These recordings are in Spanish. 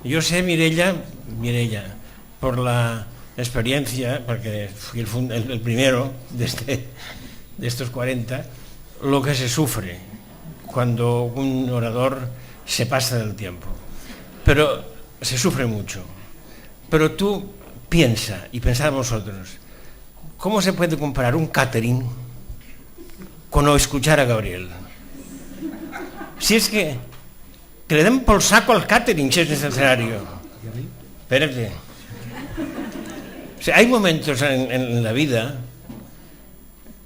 Yo sé, Mireia, por la experiencia, porque fui el primero de estos 40, lo que se sufre cuando un orador se pasa del tiempo. Pero se sufre mucho. Pero tú piensa, y pensad vosotros, ¿cómo se puede comparar un catering con no escuchar a Gabriel? Si es que le den por saco al catering si es necesario. Espérate. O sea, hay momentos en la vida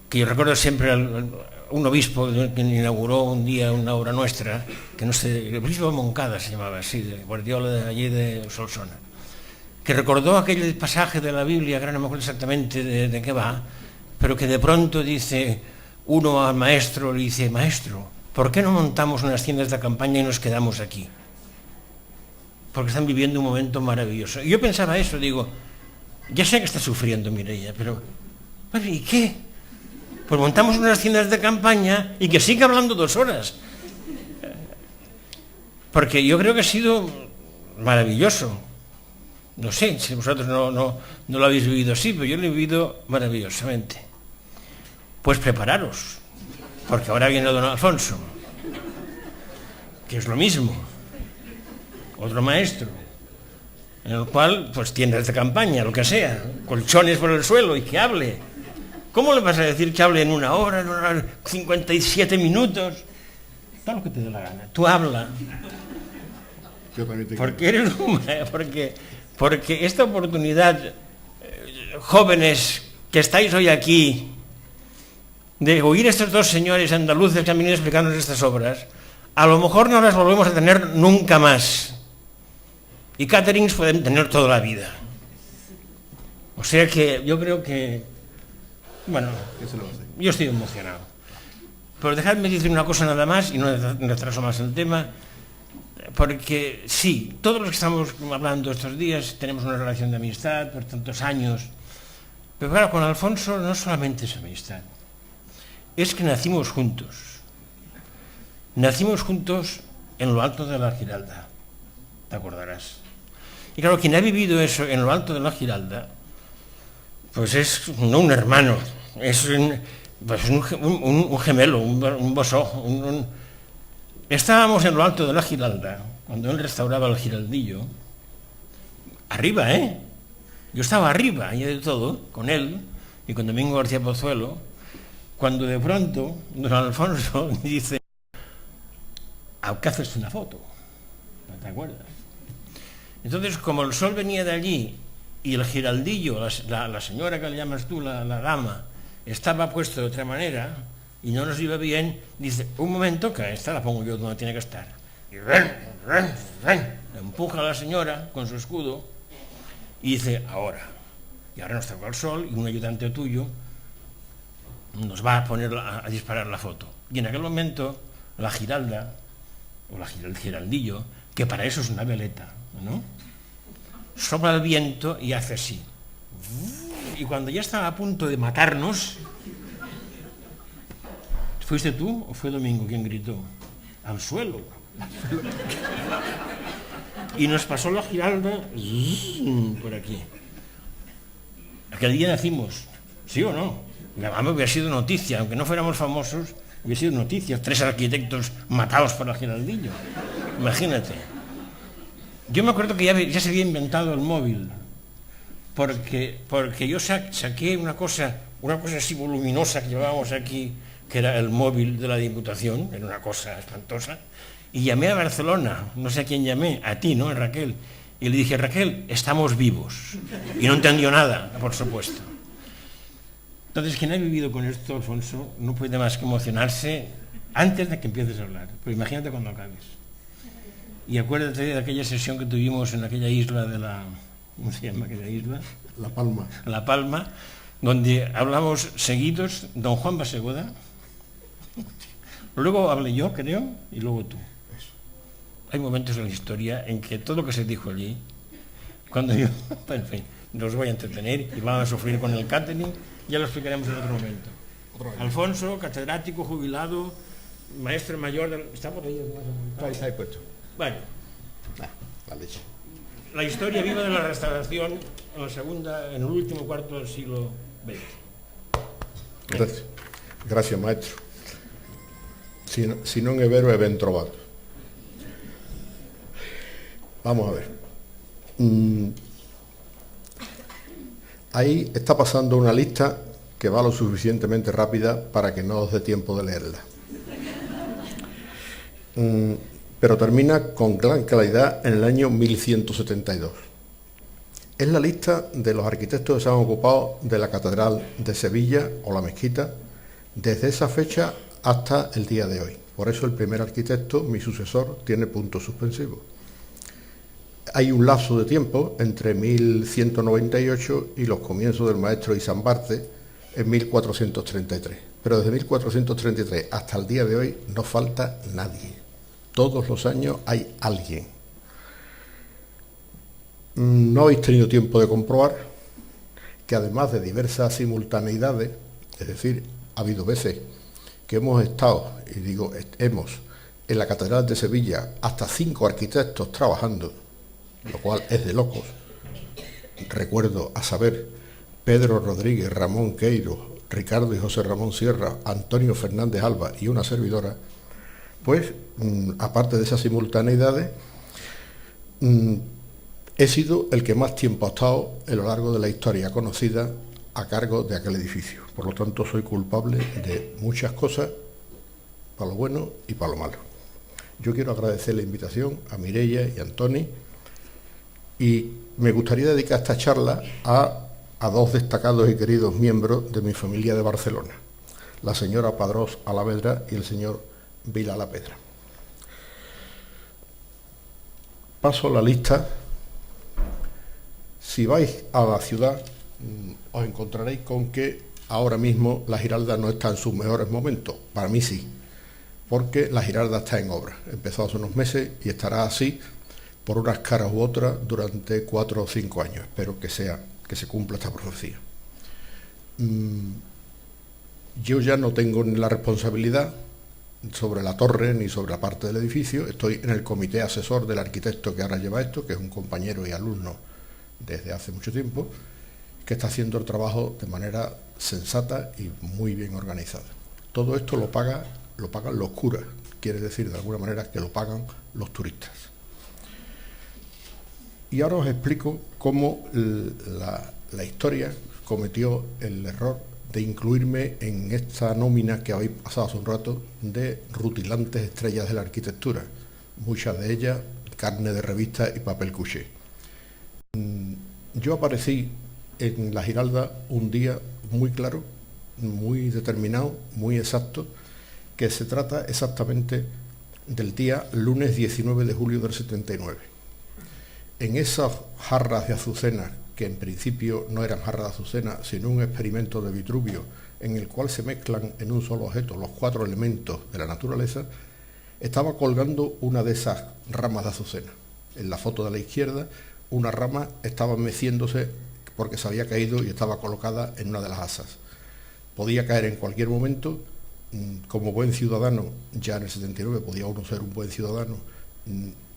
que yo recuerdo siempre un obispo que inauguró un día una obra nuestra, que no sé, el obispo de Moncada se llamaba así, de Guardiola de allí de Solsona, que recordó aquel pasaje de la Biblia, que ahora no me acuerdo exactamente de qué va, pero que de pronto dice uno al maestro, le dice: maestro, ¿por qué no montamos unas tiendas de campaña y nos quedamos aquí? Porque están viviendo un momento maravilloso. Y yo pensaba eso, digo, ya sé que está sufriendo Mireia, pero bueno, ¿y qué? Pues montamos unas tiendas de campaña y que siga hablando 2 horas. Porque yo creo que ha sido maravilloso. No sé si vosotros no lo habéis vivido así, pero yo lo he vivido maravillosamente. Pues prepararos, porque ahora viene don Alfonso, que es lo mismo, otro maestro, en el cual, pues tiendas de campaña, lo que sea, colchones por el suelo y que hable. ¿Cómo le vas a decir que hable en 1 hora, en 1 hora, 57 minutos? Todo lo que te dé la gana, tú habla. Porque esta oportunidad, jóvenes que estáis hoy aquí, de oír a estos 2 señores andaluces que han venido explicándonos estas obras, a lo mejor no las volvemos a tener nunca más. Y caterings pueden tener toda la vida. O sea que yo creo que, bueno, yo estoy emocionado. Pero dejadme decir una cosa nada más, y no retraso más el tema, porque sí, todos los que estamos hablando estos días tenemos una relación de amistad por tantos años, pero claro, con Alfonso no solamente es amistad, es que nacimos juntos en lo alto de la Giralda, te acordarás. Y claro, quien ha vivido eso en lo alto de la Giralda, pues es no un hermano, es un gemelo, un bosó. Estábamos en lo alto de la Giralda, cuando él restauraba el Giraldillo, arriba, yo estaba arriba, y de todo, con él, y con Domingo García Pozuelo, cuando de pronto don Alfonso dice: ¿a qué haces una foto? ¿No te acuerdas? Entonces, como el sol venía de allí, y el Giraldillo, la señora que le llamas tú, la dama, estaba puesto de otra manera, y no nos iba bien, dice: un momento, que esta la pongo yo donde tiene que estar. Y empuja a la señora con su escudo y dice: ahora. Y ahora nos toca el sol y un ayudante tuyo nos va a poner a disparar la foto. Y en aquel momento la Giralda, o el Giraldillo, que para eso es una veleta, ¿no?, sopla el viento y hace así. Y cuando ya estaba a punto de matarnos, ¿fuiste tú o fue Domingo quien gritó? Al suelo. Y nos pasó la Giralda por aquí. Aquel día nacimos, ¿sí o no? Además hubiera sido noticia, aunque no fuéramos famosos, hubiera sido noticia. 3 arquitectos matados por la Giraldillo. Imagínate. Yo me acuerdo que ya se había inventado el móvil, porque yo saqué una cosa así voluminosa que llevábamos aquí, que era el móvil de la Diputación, era una cosa espantosa, y llamé a Barcelona, no sé a quién llamé, a ti, ¿no?, a Raquel, y le dije: Raquel, estamos vivos. Y no entendió nada, por supuesto. Entonces, quien ha vivido con esto, Alfonso, no puede más que emocionarse antes de que empieces a hablar, pero imagínate cuando acabes. Y acuérdate de aquella sesión que tuvimos en aquella isla de la... ¿Cómo se llama aquella isla? La Palma. La Palma, donde hablamos seguidos, don Juan Basegoda, luego hablé yo, creo, y luego tú. Hay momentos en la historia en que todo lo que se dijo allí, cuando yo, en fin, nos voy a entretener y vamos a sufrir con el catering, ya lo explicaremos en otro momento. Alfonso, catedrático, jubilado, maestro mayor... ¿Está por ahí? Está ahí puesto. Bueno, la leche. la historia viva de la restauración en el último cuarto del siglo XX. Gracias, maestro. Si non è vero, è ben trovato. Vamos a ver. Ahí está pasando una lista que va lo suficientemente rápida para que no os dé tiempo de leerla. Pero termina con gran claridad en el año 1172. Es la lista de los arquitectos que se han ocupado de la Catedral de Sevilla o la Mezquita desde esa fecha hasta el día de hoy. Por eso el primer arquitecto, mi sucesor, tiene puntos suspensivos. Hay un lapso de tiempo entre 1198 y los comienzos del maestro Isambarte en 1433. Pero desde 1433 hasta el día de hoy no falta nadie. Todos los años hay alguien. No habéis tenido tiempo de comprobar que además de diversas simultaneidades, es decir, ha habido veces que hemos estado, y digo hemos, en la Catedral de Sevilla hasta 5 arquitectos trabajando, lo cual es de locos. Recuerdo a saber Pedro Rodríguez, Ramón Queiro, Ricardo y José Ramón Sierra, Antonio Fernández Alba y una servidora. Pues, aparte de esas simultaneidades, he sido el que más tiempo ha estado a lo largo de la historia conocida a cargo de aquel edificio. Por lo tanto, soy culpable de muchas cosas, para lo bueno y para lo malo. Yo quiero agradecer la invitación a Mireia y a Antoni, y me gustaría dedicar esta charla a 2 destacados y queridos miembros de mi familia de Barcelona, la señora Padrós Alavedra y el señor Vila La Pedra. Paso la lista. Si vais a la ciudad, os encontraréis con que ahora mismo la Giralda no está en sus mejores momentos. Para mí sí, porque la Giralda está en obra. Empezó hace unos meses y estará así por unas caras u otras durante 4 o 5 años. Espero que se cumpla esta profecía. Yo ya no tengo ni la responsabilidad sobre la torre ni sobre la parte del edificio. Estoy en el comité asesor del arquitecto que ahora lleva esto, que es un compañero y alumno desde hace mucho tiempo, que está haciendo el trabajo de manera sensata y muy bien organizada. Todo esto lo pagan los curas, quiere decir de alguna manera que lo pagan los turistas. Y ahora os explico cómo la historia cometió el error de incluirme en esta nómina que habéis pasado hace un rato de rutilantes estrellas de la arquitectura, muchas de ellas carne de revista y papel couché. Yo aparecí en la Giralda un día muy claro, muy determinado, muy exacto, que se trata exactamente del día lunes 19 de julio del 79. En esas jarras de azucena, que en principio no eran jarras de azucena, sino un experimento de Vitruvio, en el cual se mezclan en un solo objeto los 4 elementos de la naturaleza, estaba colgando una de esas ramas de azucena. En la foto de la izquierda, una rama estaba meciéndose porque se había caído y estaba colocada en una de las asas. Podía caer en cualquier momento. Como buen ciudadano, ya en el 79 podía uno ser un buen ciudadano,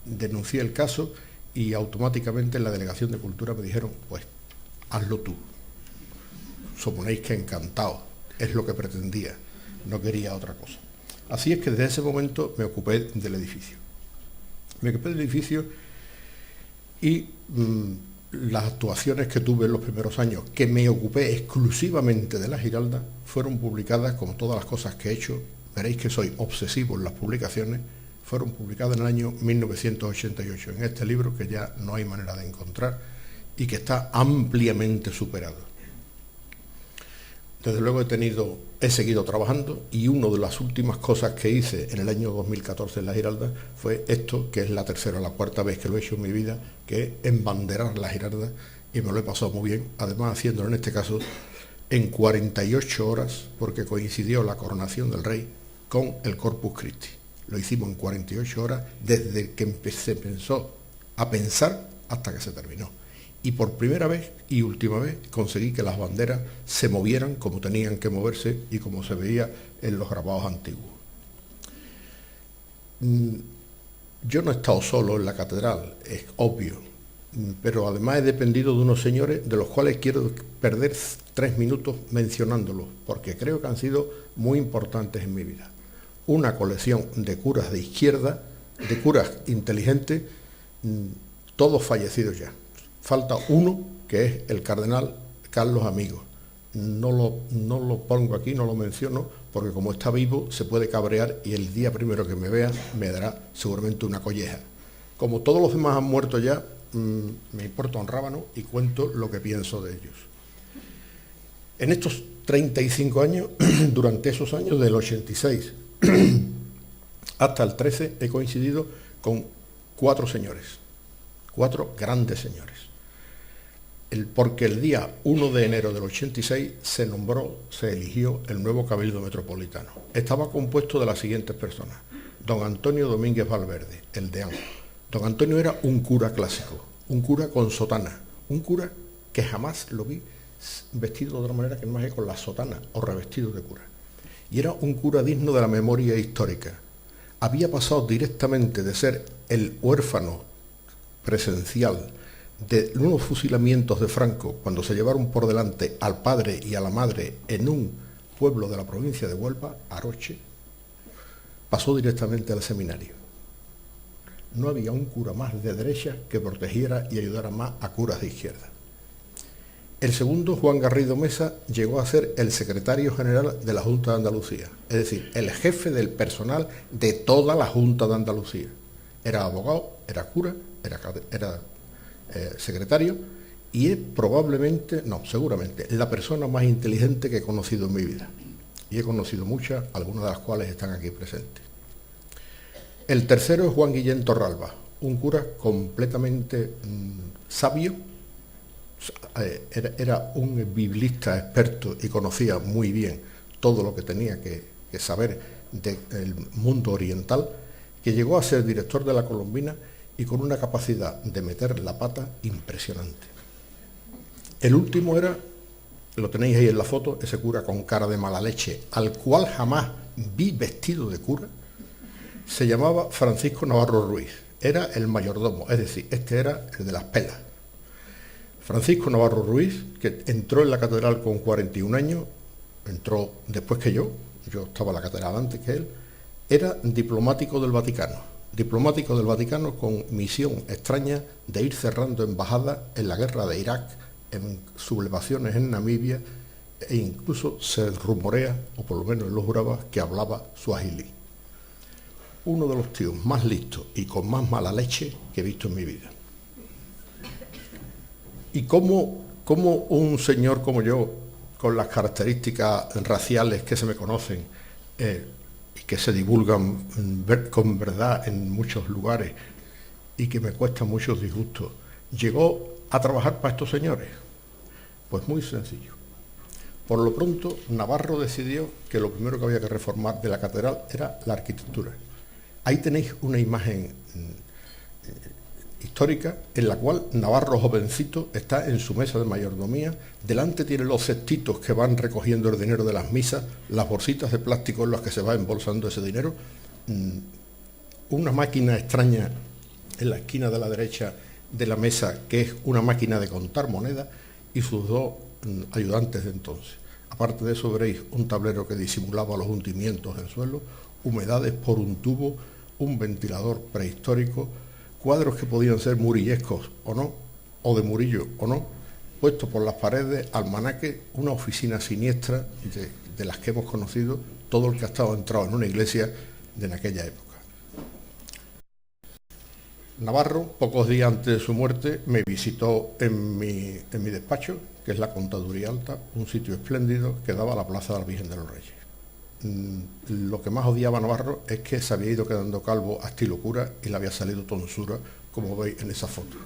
denuncié el caso y automáticamente en la Delegación de Cultura me dijeron, pues, hazlo tú. Suponéis que encantado, es lo que pretendía, no quería otra cosa. Así es que desde ese momento me ocupé del edificio. Me ocupé del edificio y las actuaciones que tuve en los primeros años, que me ocupé exclusivamente de la Giralda, fueron publicadas, como todas las cosas que he hecho, veréis que soy obsesivo en las publicaciones, fueron publicadas en el año 1988, en este libro que ya no hay manera de encontrar y que está ampliamente superado. Desde luego he seguido trabajando, y una de las últimas cosas que hice en el año 2014 en la Giralda fue esto, que es la tercera o la cuarta vez que lo he hecho en mi vida, que es embanderar la Giralda, y me lo he pasado muy bien, además haciéndolo en este caso en 48 horas, porque coincidió la coronación del rey con el Corpus Christi. Lo hicimos en 48 horas desde que se empezó a pensar hasta que se terminó. Y por primera vez y última vez conseguí que las banderas se movieran como tenían que moverse y como se veía en los grabados antiguos. Yo no he estado solo en la catedral, es obvio. pero además he dependido de unos señores de los cuales quiero perder 3 minutos mencionándolos, porque creo que han sido muy importantes en mi vida. Una colección de curas de izquierda, de curas inteligentes, todos fallecidos ya. Falta uno, que es el cardenal Carlos Amigo. No lo pongo aquí, no lo menciono, porque como está vivo se puede cabrear y el día primero que me vea me dará seguramente una colleja. Como todos los demás han muerto ya, me importa un rábano y cuento lo que pienso de ellos. En estos 35 años, durante esos años del 86 hasta el 13, he coincidido con 4 señores, 4 grandes señores. Porque el día 1 de enero del 86 se eligió el nuevo Cabildo Metropolitano. Estaba compuesto de las siguientes personas: don Antonio Domínguez Valverde, el deán. Don Antonio era un cura clásico, un cura con sotana, un cura que jamás lo vi vestido de otra manera que más que con la sotana o revestido de cura. Y era un cura digno de la memoria histórica. Había pasado directamente de ser el huérfano presencial de unos fusilamientos de Franco, cuando se llevaron por delante al padre y a la madre en un pueblo de la provincia de Huelva, Aroche, pasó directamente al seminario. No había un cura más de derecha que protegiera y ayudara más a curas de izquierda. El segundo, Juan Garrido Mesa, llegó a ser el secretario general de la Junta de Andalucía, es decir, el jefe del personal de toda la Junta de Andalucía. Era abogado, era cura, era secretario, y es seguramente la persona más inteligente que he conocido en mi vida. Y he conocido muchas, algunas de las cuales están aquí presentes. El tercero es Juan Guillén Torralba, un cura completamente sabio. Era un biblista experto y conocía muy bien todo lo que tenía que saber del mundo oriental, que llegó a ser director de la Colombina y con una capacidad de meter la pata impresionante. El último era, lo tenéis ahí en la foto, ese cura con cara de mala leche, al cual jamás vi vestido de cura. Se llamaba Francisco Navarro Ruiz, era el mayordomo, es decir, este era el de las pelas. Francisco Navarro Ruiz, que entró en la catedral con 41 años, entró después que yo estaba en la catedral antes que él, era diplomático del Vaticano con misión extraña de ir cerrando embajadas en la guerra de Irak, en sublevaciones en Namibia, e incluso se rumorea, o por lo menos él lo juraba, que hablaba suajilí. Uno de los tíos más listos y con más mala leche que he visto en mi vida. Y cómo un señor como yo, con las características raciales que se me conocen y que se divulgan con verdad en muchos lugares y que me cuestan muchos disgustos, llegó a trabajar para estos señores? Pues muy sencillo. Por lo pronto, Navarro decidió que lo primero que había que reformar de la catedral era la arquitectura. Ahí tenéis una imagen histórica en la cual Navarro jovencito está en su mesa de mayordomía, delante tiene los cestitos que van recogiendo el dinero de las misas, las bolsitas de plástico en las que se va embolsando ese dinero, una máquina extraña en la esquina de la derecha de la mesa que es una máquina de contar monedas, y sus 2 ayudantes de entonces. Aparte de eso veréis un tablero que disimulaba los hundimientos del suelo, humedades por un tubo, un ventilador prehistórico, cuadros que podían ser murillescos o no, o de Murillo o no, puestos por las paredes, almanaque, una oficina siniestra de las que hemos conocido todo el que ha estado entrado en una iglesia de aquella época. Navarro, pocos días antes de su muerte, me visitó en mi despacho, que es la Contaduría Alta, un sitio espléndido que daba a la Plaza de la Virgen de los Reyes. Lo que más odiaba a Navarro es que se había ido quedando calvo a estilo cura y le había salido tonsura, como veis en esa foto.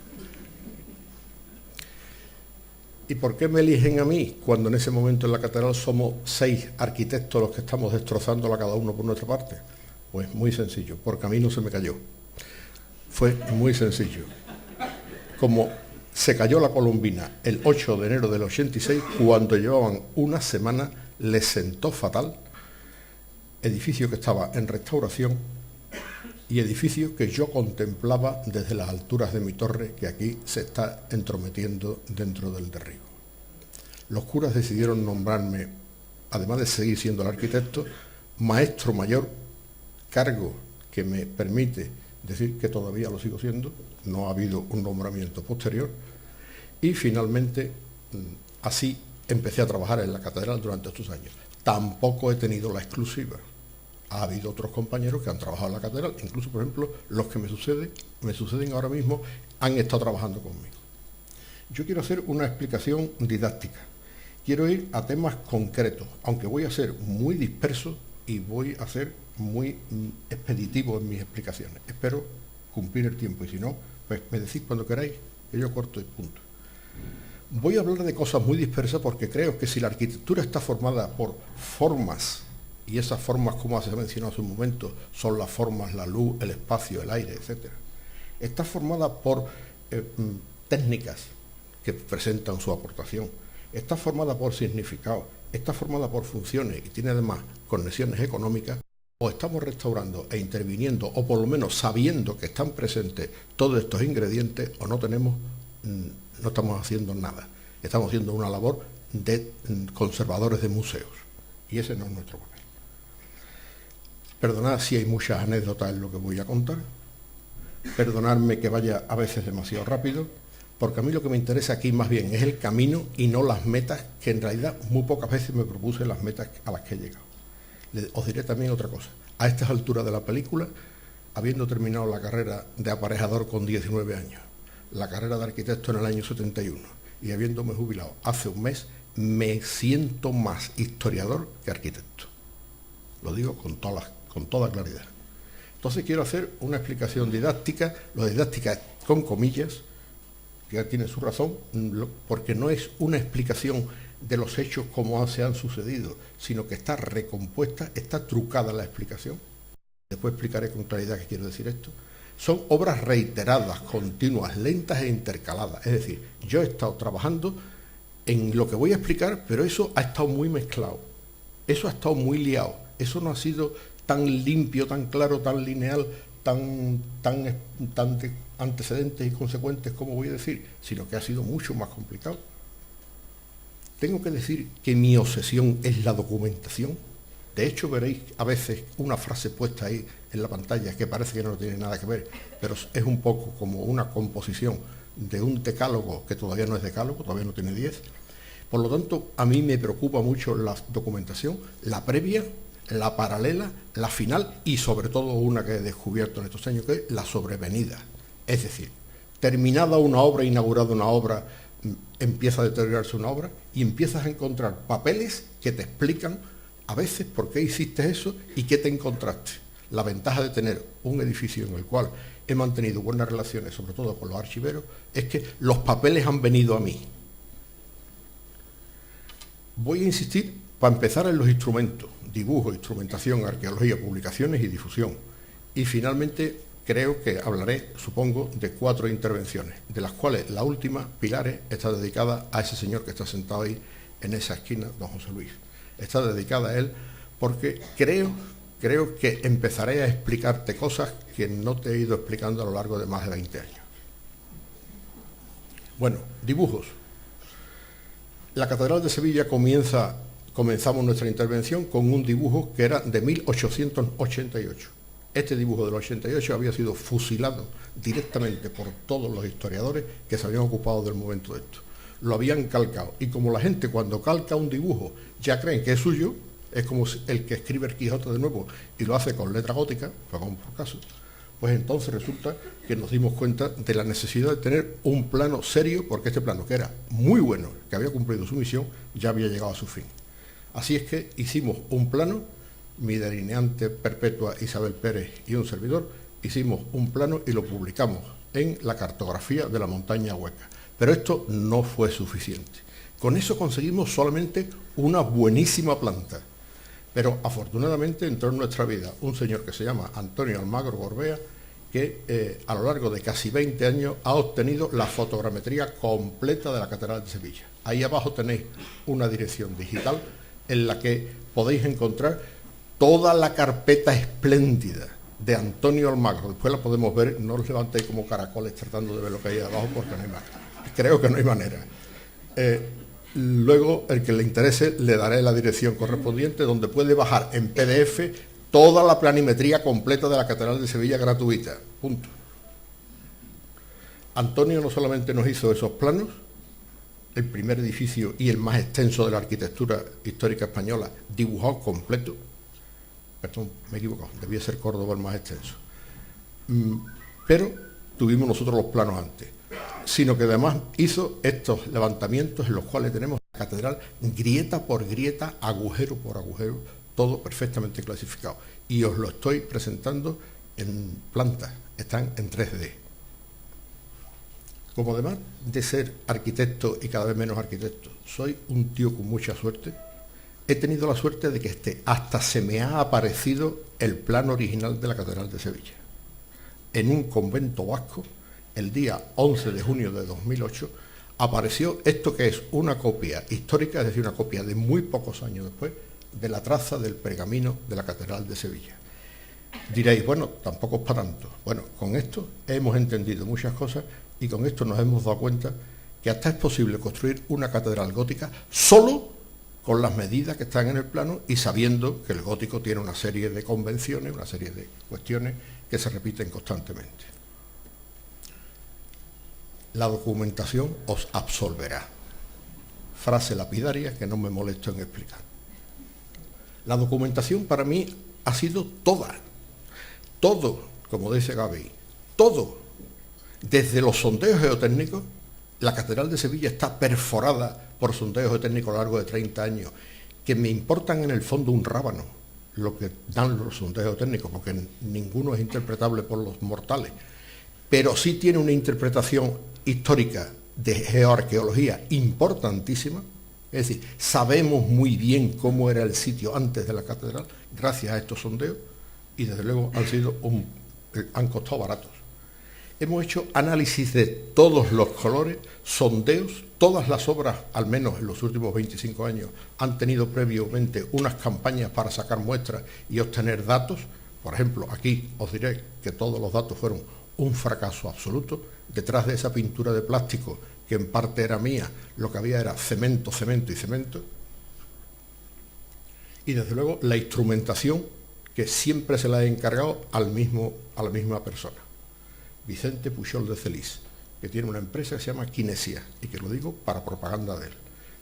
¿Y por qué me eligen a mí cuando en ese momento en la catedral somos 6 arquitectos los que estamos destrozándola cada uno por nuestra parte? Pues muy sencillo, porque a mí no se me cayó. Fue muy sencillo. Como se cayó la Colombina el 8 de enero del 86, cuando llevaban una semana, les sentó fatal, edificio que estaba en restauración y edificio que yo contemplaba desde las alturas de mi torre, que aquí se está entrometiendo dentro del derribo. Los curas decidieron nombrarme, además de seguir siendo el arquitecto, maestro mayor, cargo que me permite decir que todavía lo sigo siendo, no ha habido un nombramiento posterior, y finalmente así empecé a trabajar en la catedral durante estos años. Tampoco he tenido la exclusiva. Ha habido otros compañeros que han trabajado en la catedral, incluso, por ejemplo, los que me suceden ahora mismo, han estado trabajando conmigo. Yo quiero hacer una explicación didáctica. Quiero ir a temas concretos, aunque voy a ser muy disperso y voy a ser muy expeditivo en mis explicaciones. Espero cumplir el tiempo y si no, pues me decís cuando queráis, que yo corto y punto. Voy a hablar de cosas muy dispersas porque creo que si la arquitectura está formada por formas, y esas formas, como se ha mencionado hace un momento, son las formas, la luz, el espacio, el aire, etc. Está formada por técnicas que presentan su aportación, está formada por significados, está formada por funciones y tiene además conexiones económicas, o estamos restaurando e interviniendo, o por lo menos sabiendo que están presentes todos estos ingredientes, o no estamos haciendo nada. Estamos haciendo una labor de conservadores de museos, y ese no es nuestro papel. Perdonad si hay muchas anécdotas en lo que voy a contar, perdonadme que vaya a veces demasiado rápido, porque a mí lo que me interesa aquí más bien es el camino y no las metas, que en realidad muy pocas veces me propuse las metas a las que he llegado. Os diré también otra cosa. A estas alturas de la película, habiendo terminado la carrera de aparejador con 19 años, la carrera de arquitecto en el año 71 y habiéndome jubilado hace un mes, me siento más historiador que arquitecto. Lo digo con toda claridad. Entonces quiero hacer una explicación didáctica, lo de didáctica con comillas, que ya tiene su razón, porque no es una explicación de los hechos como se han sucedido, sino que está recompuesta, está trucada la explicación. Después explicaré con claridad qué quiero decir esto. Son obras reiteradas, continuas, lentas e intercaladas. Es decir, yo he estado trabajando en lo que voy a explicar, pero eso ha estado muy mezclado, eso ha estado muy liado, eso no ha sido tan limpio, tan claro, tan lineal, tan antecedentes y consecuentes como voy a decir, sino que ha sido mucho más complicado. Tengo que decir que mi obsesión es la documentación. De hecho, veréis a veces una frase puesta ahí en la pantalla que parece que no tiene nada que ver, pero es un poco como una composición de un decálogo que todavía no es decálogo, todavía no tiene 10. Por lo tanto, a mí me preocupa mucho la documentación, la previa, la paralela, la final y sobre todo una que he descubierto en estos años, que es la sobrevenida. Es decir, terminada una obra, inaugurada una obra, empieza a deteriorarse una obra y empiezas a encontrar papeles que te explican a veces por qué hiciste eso y qué te encontraste. La ventaja de tener un edificio en el cual he mantenido buenas relaciones, sobre todo con los archiveros, es que los papeles han venido a mí. Voy a insistir, para empezar, en los instrumentos: dibujo, instrumentación, arqueología, publicaciones y difusión. Y finalmente creo que hablaré, supongo, de 4 intervenciones, de las cuales la última, Pilares, está dedicada a ese señor que está sentado ahí en esa esquina, don José Luis. Está dedicada a él porque creo que empezaré a explicarte cosas que no te he ido explicando a lo largo de más de 20 años. Bueno, dibujos. La Catedral de Sevilla comenzamos nuestra intervención con un dibujo que era de 1888. Este dibujo del 88 había sido fusilado directamente por todos los historiadores que se habían ocupado del momento de esto. Lo habían calcado, y como la gente cuando calca un dibujo ya creen que es suyo, es como el que escribe el Quijote de nuevo y lo hace con letra gótica, pongamos por caso, pues entonces resulta que nos dimos cuenta de la necesidad de tener un plano serio, porque este plano, que era muy bueno, que había cumplido su misión, ya había llegado a su fin. Así es que hicimos un plano, mi delineante perpetua Isabel Pérez y un servidor, hicimos un plano y lo publicamos en la cartografía de la montaña Hueca. Pero esto no fue suficiente. Con eso conseguimos solamente una buenísima planta. Pero afortunadamente entró en nuestra vida un señor que se llama Antonio Almagro Gorbea, que a lo largo de casi 20 años ha obtenido la fotogrametría completa de la Catedral de Sevilla. Ahí abajo tenéis una dirección digital en la que podéis encontrar toda la carpeta espléndida de Antonio Almagro. Después la podemos ver, no os levantéis como caracoles tratando de ver lo que hay abajo, porque no hay manera. Creo que no hay manera. Luego, el que le interese, le daré la dirección correspondiente, donde puede bajar en PDF toda la planimetría completa de la Catedral de Sevilla gratuita. Punto. Antonio no solamente nos hizo esos planos, el primer edificio y el más extenso de la arquitectura histórica española, dibujado completo. Perdón, me he equivocado, debía ser Córdoba el más extenso. Pero tuvimos nosotros los planos antes, sino que además hizo estos levantamientos en los cuales tenemos la catedral grieta por grieta, agujero por agujero, todo perfectamente clasificado. Y os lo estoy presentando en planta, están en 3D. Como además de ser arquitecto y cada vez menos arquitecto, soy un tío con mucha suerte, he tenido la suerte de que hasta se me ha aparecido el plano original de la Catedral de Sevilla. En un convento vasco, el día 11 de junio de 2008, apareció esto que es una copia histórica, es decir, una copia de muy pocos años después, de la traza del pergamino de la Catedral de Sevilla. Diréis, bueno, tampoco es para tanto. Bueno, con esto hemos entendido muchas cosas y con esto nos hemos dado cuenta que hasta es posible construir una catedral gótica solo con las medidas que están en el plano y sabiendo que el gótico tiene una serie de convenciones, una serie de cuestiones que se repiten constantemente. La documentación os absolverá. Frase lapidaria que no me molesto en explicar. La documentación para mí ha sido toda, todo, como dice Gaby, todo. Desde los sondeos geotécnicos, la Catedral de Sevilla está perforada por sondeos geotécnicos a lo largo de 30 años, que me importan en el fondo un rábano, lo que dan los sondeos geotécnicos, porque ninguno es interpretable por los mortales, pero sí tiene una interpretación histórica de geoarqueología importantísima, es decir, sabemos muy bien cómo era el sitio antes de la catedral, gracias a estos sondeos, y desde luego han costado baratos. Hemos hecho análisis de todos los colores, sondeos, todas las obras, al menos en los últimos 25 años, han tenido previamente unas campañas para sacar muestras y obtener datos. Por ejemplo, aquí os diré que todos los datos fueron un fracaso absoluto. Detrás de esa pintura de plástico, que en parte era mía, lo que había era cemento, cemento y cemento. Y desde luego la instrumentación, que siempre se la he encargado a la misma persona. Vicente Pujol de Celis, que tiene una empresa que se llama Kinesia, y que lo digo para propaganda de él,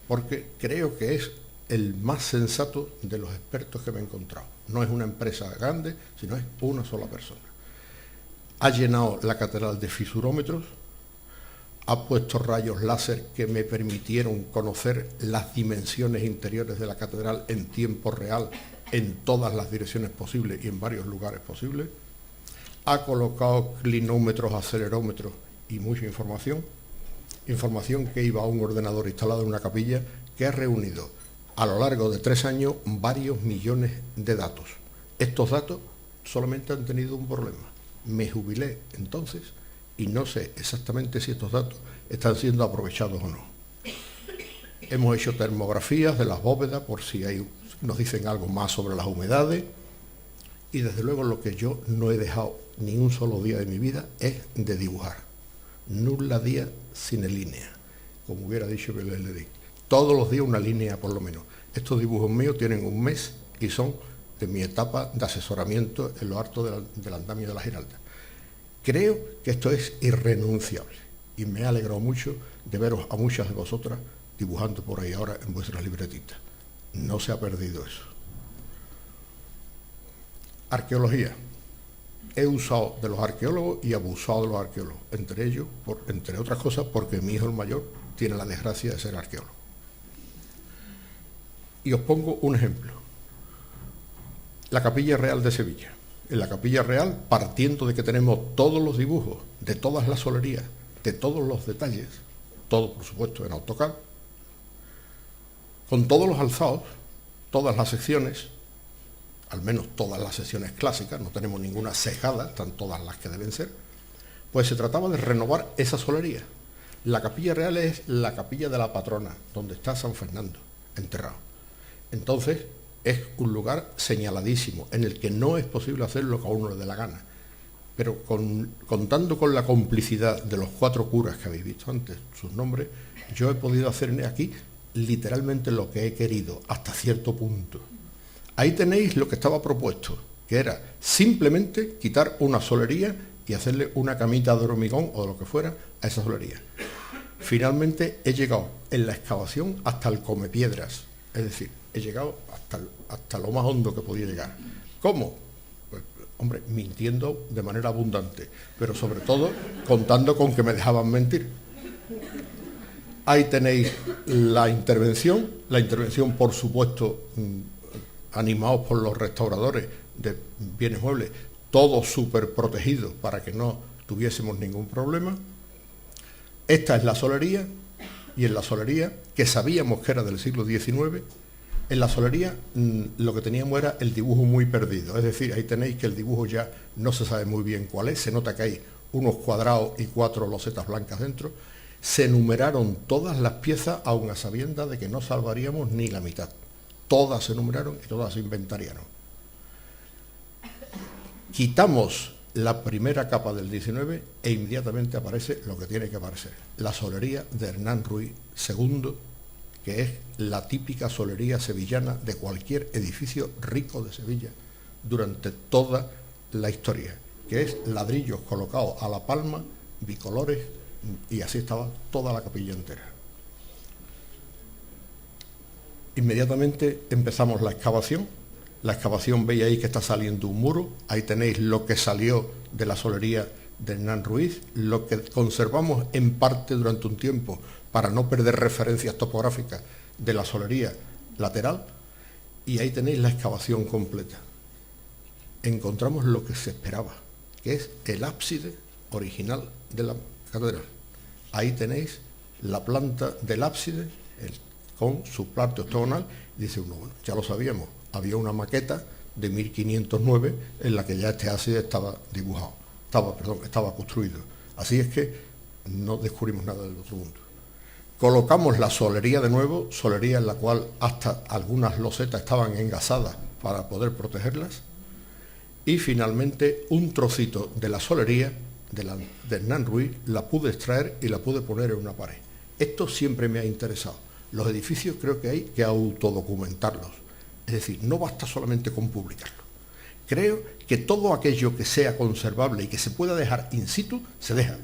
porque creo que es el más sensato de los expertos que me he encontrado. No es una empresa grande, sino es una sola persona. Ha llenado la catedral de fisurómetros, ha puesto rayos láser que me permitieron conocer las dimensiones interiores de la catedral en tiempo real, en todas las direcciones posibles y en varios lugares posibles. Ha colocado clinómetros, acelerómetros y mucha información que iba a un ordenador instalado en una capilla, que ha reunido a lo largo de 3 años varios millones de datos. Estos datos solamente han tenido un problema. Me jubilé entonces y no sé exactamente si estos datos están siendo aprovechados o no. Hemos hecho termografías de las bóvedas por si nos dicen algo más sobre las humedades, y desde luego lo que yo no he dejado ni un solo día de mi vida es de dibujar. Nulla día sin línea, como hubiera dicho Belén. Todos los días una línea por lo menos. Estos dibujos míos tienen un mes y son de mi etapa de asesoramiento en lo alto del andamio de la Giralda. Creo que esto es irrenunciable y me ha alegrado mucho de veros a muchas de vosotras dibujando por ahí ahora en vuestras libretitas. No se ha perdido eso. Arqueología. He usado de los arqueólogos y abusado de los arqueólogos, entre ellos, entre otras cosas, porque mi hijo el mayor tiene la desgracia de ser arqueólogo. Y os pongo un ejemplo. La Capilla Real de Sevilla. En la Capilla Real, partiendo de que tenemos todos los dibujos, de todas las solerías, de todos los detalles, todo por supuesto en AutoCAD, con todos los alzados, todas las secciones, al menos todas las secciones clásicas, no tenemos ninguna cejada, están todas las que deben ser, pues se trataba de renovar esa solería. La Capilla Real es la capilla de la patrona, donde está San Fernando, enterrado. Entonces, es un lugar señaladísimo, en el que no es posible hacer lo que a uno le dé la gana. Pero contando con la complicidad de los 4 curas que habéis visto antes, sus nombres, yo he podido hacer aquí literalmente lo que he querido, hasta cierto punto. Ahí tenéis lo que estaba propuesto, que era simplemente quitar una solería y hacerle una camita de hormigón o de lo que fuera a esa solería. Finalmente he llegado en la excavación hasta el comepiedras, es decir, he llegado hasta lo más hondo que podía llegar. ¿Cómo? Pues, hombre, mintiendo de manera abundante, pero sobre todo contando con que me dejaban mentir. Ahí tenéis la intervención por supuesto, animados por los restauradores de bienes muebles, todos súper protegidos para que no tuviésemos ningún problema. Esta es la solería, y en la solería, que sabíamos que era del siglo XIX, en la solería lo que teníamos era el dibujo muy perdido, es decir, ahí tenéis que el dibujo ya no se sabe muy bien cuál es, se nota que hay unos cuadrados y 4 losetas blancas dentro. Se numeraron todas las piezas, aun a sabiendas de que no salvaríamos ni la mitad. Todas se numeraron y todas se inventariaron. Quitamos la primera capa del 19 e inmediatamente aparece lo que tiene que aparecer, la solería de Hernán Ruiz II, que es la típica solería sevillana de cualquier edificio rico de Sevilla durante toda la historia, que es ladrillos colocados a la palma, bicolores, y así estaba toda la capilla entera. Inmediatamente empezamos la excavación. La excavación, veis ahí que está saliendo un muro, ahí tenéis lo que salió de la solería de Hernán Ruiz, lo que conservamos en parte durante un tiempo para no perder referencias topográficas de la solería lateral, y ahí tenéis la excavación completa. Encontramos lo que se esperaba, que es el ábside original de la catedral. Ahí tenéis la planta del ábside con su planta octogonal, y dice uno, bueno, ya lo sabíamos, había una maqueta de 1509 en la que ya este ábside estaba dibujado, estaba construido. Así es que no descubrimos nada del otro mundo. Colocamos la solería de nuevo, solería en la cual hasta algunas losetas estaban engasadas para poder protegerlas, y finalmente un trocito de la solería de Hernán Ruiz la pude extraer y la pude poner en una pared. Esto siempre me ha interesado. Los edificios creo que hay que autodocumentarlos, es decir, no basta solamente con publicarlo. Creo que todo aquello que sea conservable y que se pueda dejar in situ, se deja.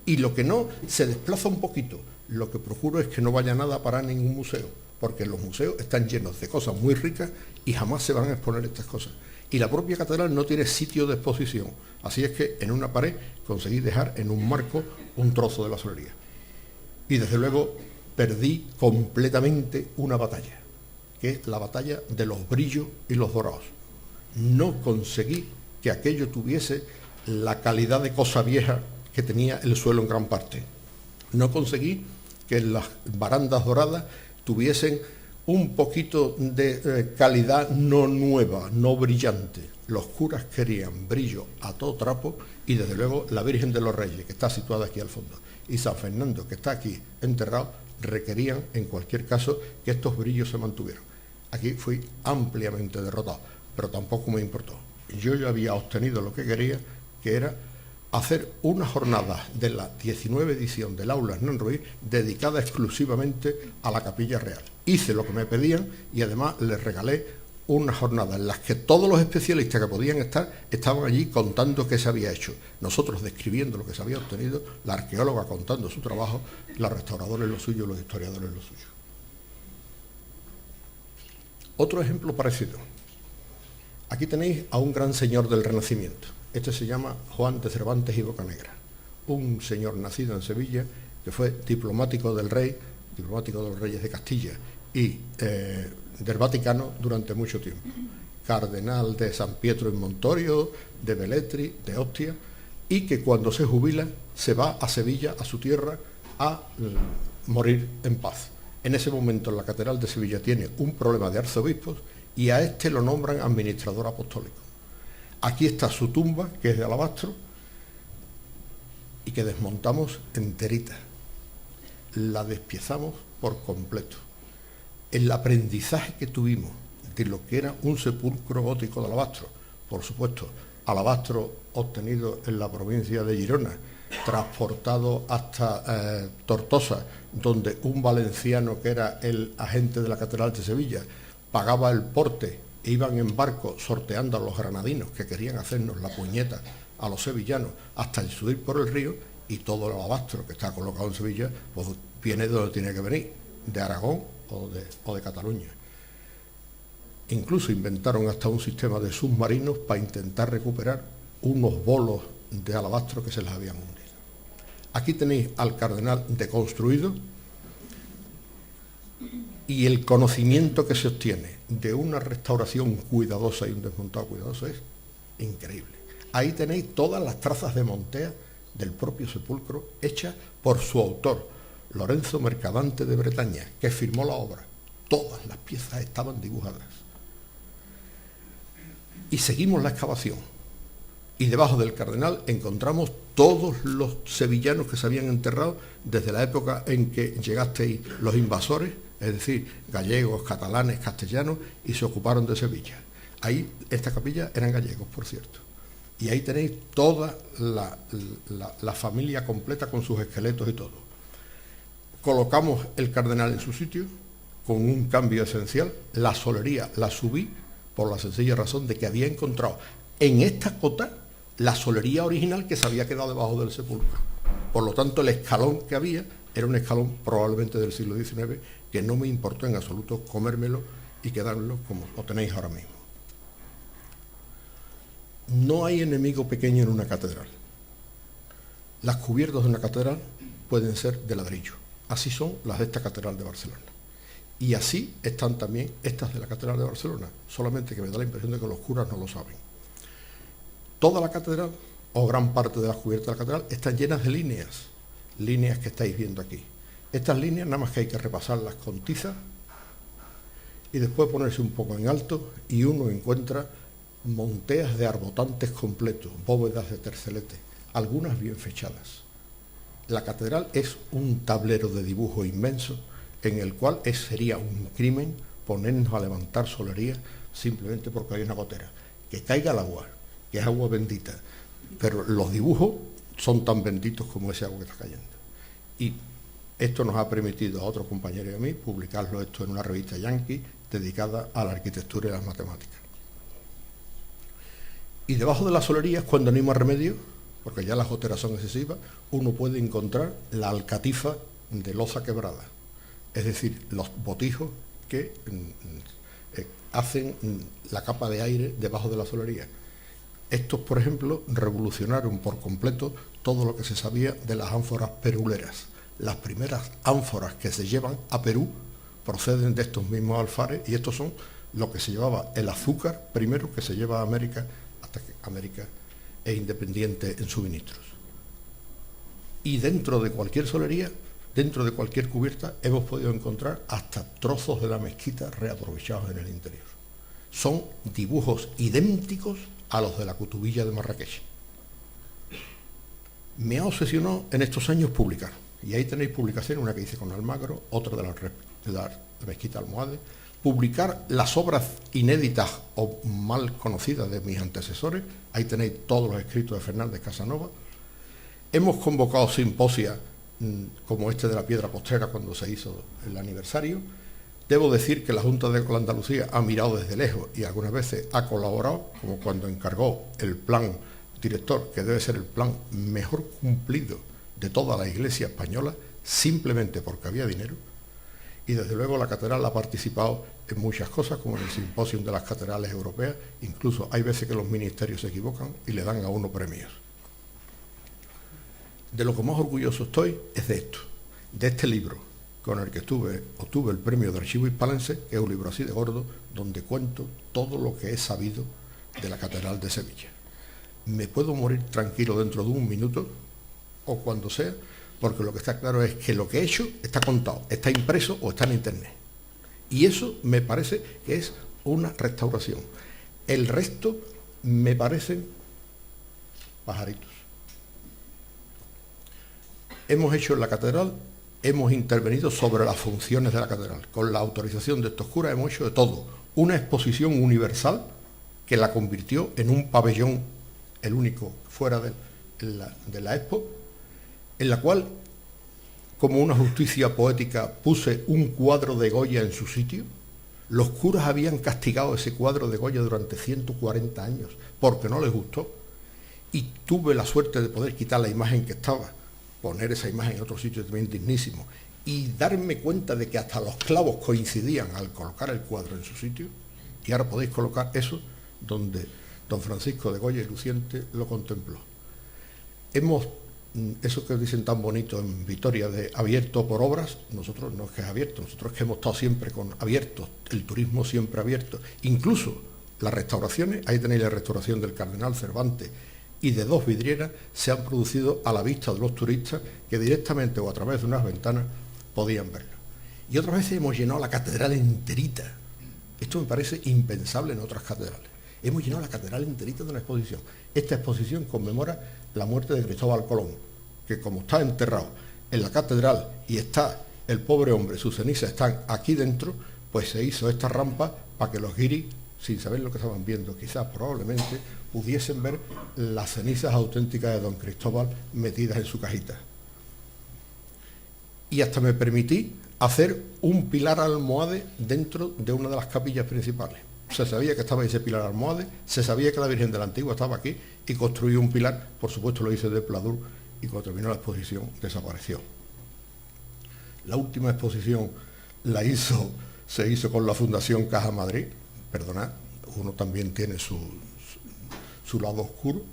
Y lo que no, se desplaza un poquito. Lo que procuro es que no vaya nada a parar ningún museo, porque los museos están llenos de cosas muy ricas y jamás se van a exponer estas cosas. Y la propia catedral no tiene sitio de exposición. Así es que en una pared conseguí dejar en un marco un trozo de la solería. Y desde luego perdí completamente una batalla, que es la batalla de los brillos y los dorados. No conseguí que aquello tuviese la calidad de cosa vieja que tenía el suelo en gran parte. No conseguí que las barandas doradas tuviesen un poquito de calidad no nueva, no brillante. Los curas querían brillo a todo trapo, y desde luego la Virgen de los Reyes, que está situada aquí al fondo, y San Fernando, que está aquí enterrado, requerían en cualquier caso que estos brillos se mantuvieran. Aquí fui ampliamente derrotado, pero tampoco me importó. Yo ya había obtenido lo que quería, que era hacer una jornada de la 19 edición del Aula Hernán Ruiz dedicada exclusivamente a la Capilla Real. Hice lo que me pedían y además les regalé una jornada en las que todos los especialistas que podían estar estaban allí contando qué se había hecho. Nosotros describiendo lo que se había obtenido, la arqueóloga contando su trabajo, los restauradores lo suyo, los historiadores lo suyo. Otro ejemplo parecido. Aquí tenéis a un gran señor del Renacimiento. Este se llama Juan de Cervantes y Bocanegra, un señor nacido en Sevilla que fue diplomático del rey, diplomático de los reyes de Castilla y del Vaticano durante mucho tiempo. Cardenal de San Pietro en Montorio, de Velletri, de Ostia, y que cuando se jubila se va a Sevilla, a su tierra, a morir en paz. En ese momento la Catedral de Sevilla tiene un problema de arzobispos y a este lo nombran administrador apostólico. Aquí está su tumba, que es de alabastro, y que desmontamos enterita. La despiezamos por completo. El aprendizaje que tuvimos de lo que era un sepulcro gótico de alabastro. Por supuesto, alabastro obtenido en la provincia de Girona, transportado hasta Tortosa, donde un valenciano que era el agente de la Catedral de Sevilla pagaba el porte e iban en barco sorteando a los granadinos que querían hacernos la puñeta a los sevillanos hasta el subir por el río, y todo el alabastro que está colocado en Sevilla pues viene de donde tiene que venir, de Aragón o de Cataluña. Incluso inventaron hasta un sistema de submarinos para intentar recuperar unos bolos de alabastro que se les habían hundido. Aquí tenéis al cardenal deconstruido, y el conocimiento que se obtiene de una restauración cuidadosa y un desmontado cuidadoso es increíble. Ahí tenéis todas las trazas de montea del propio sepulcro hechas por su autor, Lorenzo Mercadante de Bretaña, que firmó la obra. Todas las piezas estaban dibujadas. Y seguimos la excavación. Y debajo del cardenal encontramos todos los sevillanos que se habían enterrado desde la época en que llegasteis los invasores, es decir, gallegos, catalanes, castellanos, y se ocuparon de Sevilla. Ahí, esta capilla eran gallegos, por cierto. Y ahí tenéis toda la familia completa con sus esqueletos y todo. Colocamos el cardenal en su sitio con un cambio esencial. La solería la subí por la sencilla razón de que había encontrado en esta cota la solería original que se había quedado debajo del sepulcro. Por lo tanto, el escalón que había era un escalón probablemente del siglo XIX, que no me importó en absoluto comérmelo y quedármelo como lo tenéis ahora mismo. No hay enemigo pequeño en una catedral. Las cubiertas de una catedral pueden ser de ladrillo. Así son las de esta catedral de Barcelona. Y así están también estas de la catedral de Barcelona, solamente que me da la impresión de que los curas no lo saben. Toda la catedral, o gran parte de las cubiertas de la catedral, están llenas de líneas que estáis viendo aquí. Estas líneas nada más que hay que repasarlas con tiza y después ponerse un poco en alto, y uno encuentra monteas de arbotantes completos, bóvedas de tercelete, algunas bien fechadas. La catedral es un tablero de dibujo inmenso en el cual sería un crimen ponernos a levantar solería simplemente porque hay una gotera. Que caiga el agua, que es agua bendita, pero los dibujos son tan benditos como ese agua que está cayendo. Y esto nos ha permitido a otros compañeros y a mí publicarlo esto en una revista yankee dedicada a la arquitectura y las matemáticas. Y debajo de las solerías, cuando no hay más remedio, porque ya las goteras son excesivas, uno puede encontrar la alcatifa de loza quebrada, es decir, los botijos que hacen la capa de aire debajo de la solería. Estos, por ejemplo, revolucionaron por completo todo lo que se sabía de las ánforas peruleras. Las primeras ánforas que se llevan a Perú proceden de estos mismos alfares, y estos son lo que se llevaba el azúcar primero que se lleva a América, hasta que América es independiente en suministros. Y dentro de cualquier solería, dentro de cualquier cubierta, hemos podido encontrar hasta trozos de la mezquita reaprovechados en el interior. Son dibujos idénticos a los de la Cutubilla de Marrakech. Me ha obsesionado en estos años publicar, y ahí tenéis publicaciones, una que hice con Almagro, otra de la mezquita almohade, publicar las obras inéditas o mal conocidas de mis antecesores. Ahí tenéis todos los escritos de Fernández Casanova. Hemos convocado simposios como este de la piedra postrera cuando se hizo el aniversario. Debo decir que la Junta de Andalucía ha mirado desde lejos y algunas veces ha colaborado, como cuando encargó el plan director, que debe ser el plan mejor cumplido de toda la Iglesia española, simplemente porque había dinero. Y desde luego la catedral ha participado en muchas cosas, como en el simposio de las catedrales europeas. Incluso hay veces que los ministerios se equivocan y le dan a uno premios. De lo que más orgulloso estoy es de esto, de este libro, con el que obtuve el premio de Archivo Hispalense, que es un libro así de gordo, donde cuento todo lo que he sabido de la Catedral de Sevilla. Me puedo morir tranquilo dentro de un minuto, o cuando sea, porque lo que está claro es que lo que he hecho está contado, está impreso o está en internet. Y eso me parece que es una restauración. El resto me parecen pajaritos. Hemos hecho en la catedral, hemos intervenido sobre las funciones de la catedral. Con la autorización de estos curas hemos hecho de todo. una exposición universal que la convirtió en un pabellón, el único fuera de la Expo, en la cual, como una justicia poética, puse un cuadro de Goya en su sitio. Los curas habían castigado ese cuadro de Goya durante 140 años porque no les gustó, y tuve la suerte de poder quitar la imagen que estaba, poner esa imagen en otro sitio también dignísimo, y darme cuenta de que hasta los clavos coincidían al colocar el cuadro en su sitio. Y ahora podéis colocar eso donde don Francisco de Goya y Luciente lo contempló. Eso que dicen tan bonito en Vitoria de abierto por obras, nosotros no es que es abierto, nosotros es que hemos estado siempre con abiertos, el turismo siempre abierto. Incluso las restauraciones, ahí tenéis la restauración del Cardenal Cervantes y de 2 vidrieras, se han producido a la vista de los turistas que directamente o a través de unas ventanas podían verlo. Y otras veces hemos llenado la catedral enterita. Esto me parece impensable en otras catedrales. Hemos llenado la catedral enterita de una exposición. Esta exposición conmemora la muerte de Cristóbal Colón, que como está enterrado en la catedral y está el pobre hombre, sus cenizas están aquí dentro, pues se hizo esta rampa para que los guiris, sin saber lo que estaban viendo, quizás probablemente, pudiesen ver las cenizas auténticas de don Cristóbal metidas en su cajita. Y hasta me permití hacer un pilar almohade dentro de una de las capillas principales. Se sabía que estaba ese pilar almohade, se sabía que la Virgen de la Antigua estaba aquí y construí un pilar, por supuesto lo hice de pladur, y cuando terminó la exposición desapareció. La última exposición se hizo con la Fundación Caja Madrid. Perdonad, uno también tiene su lado oscuro.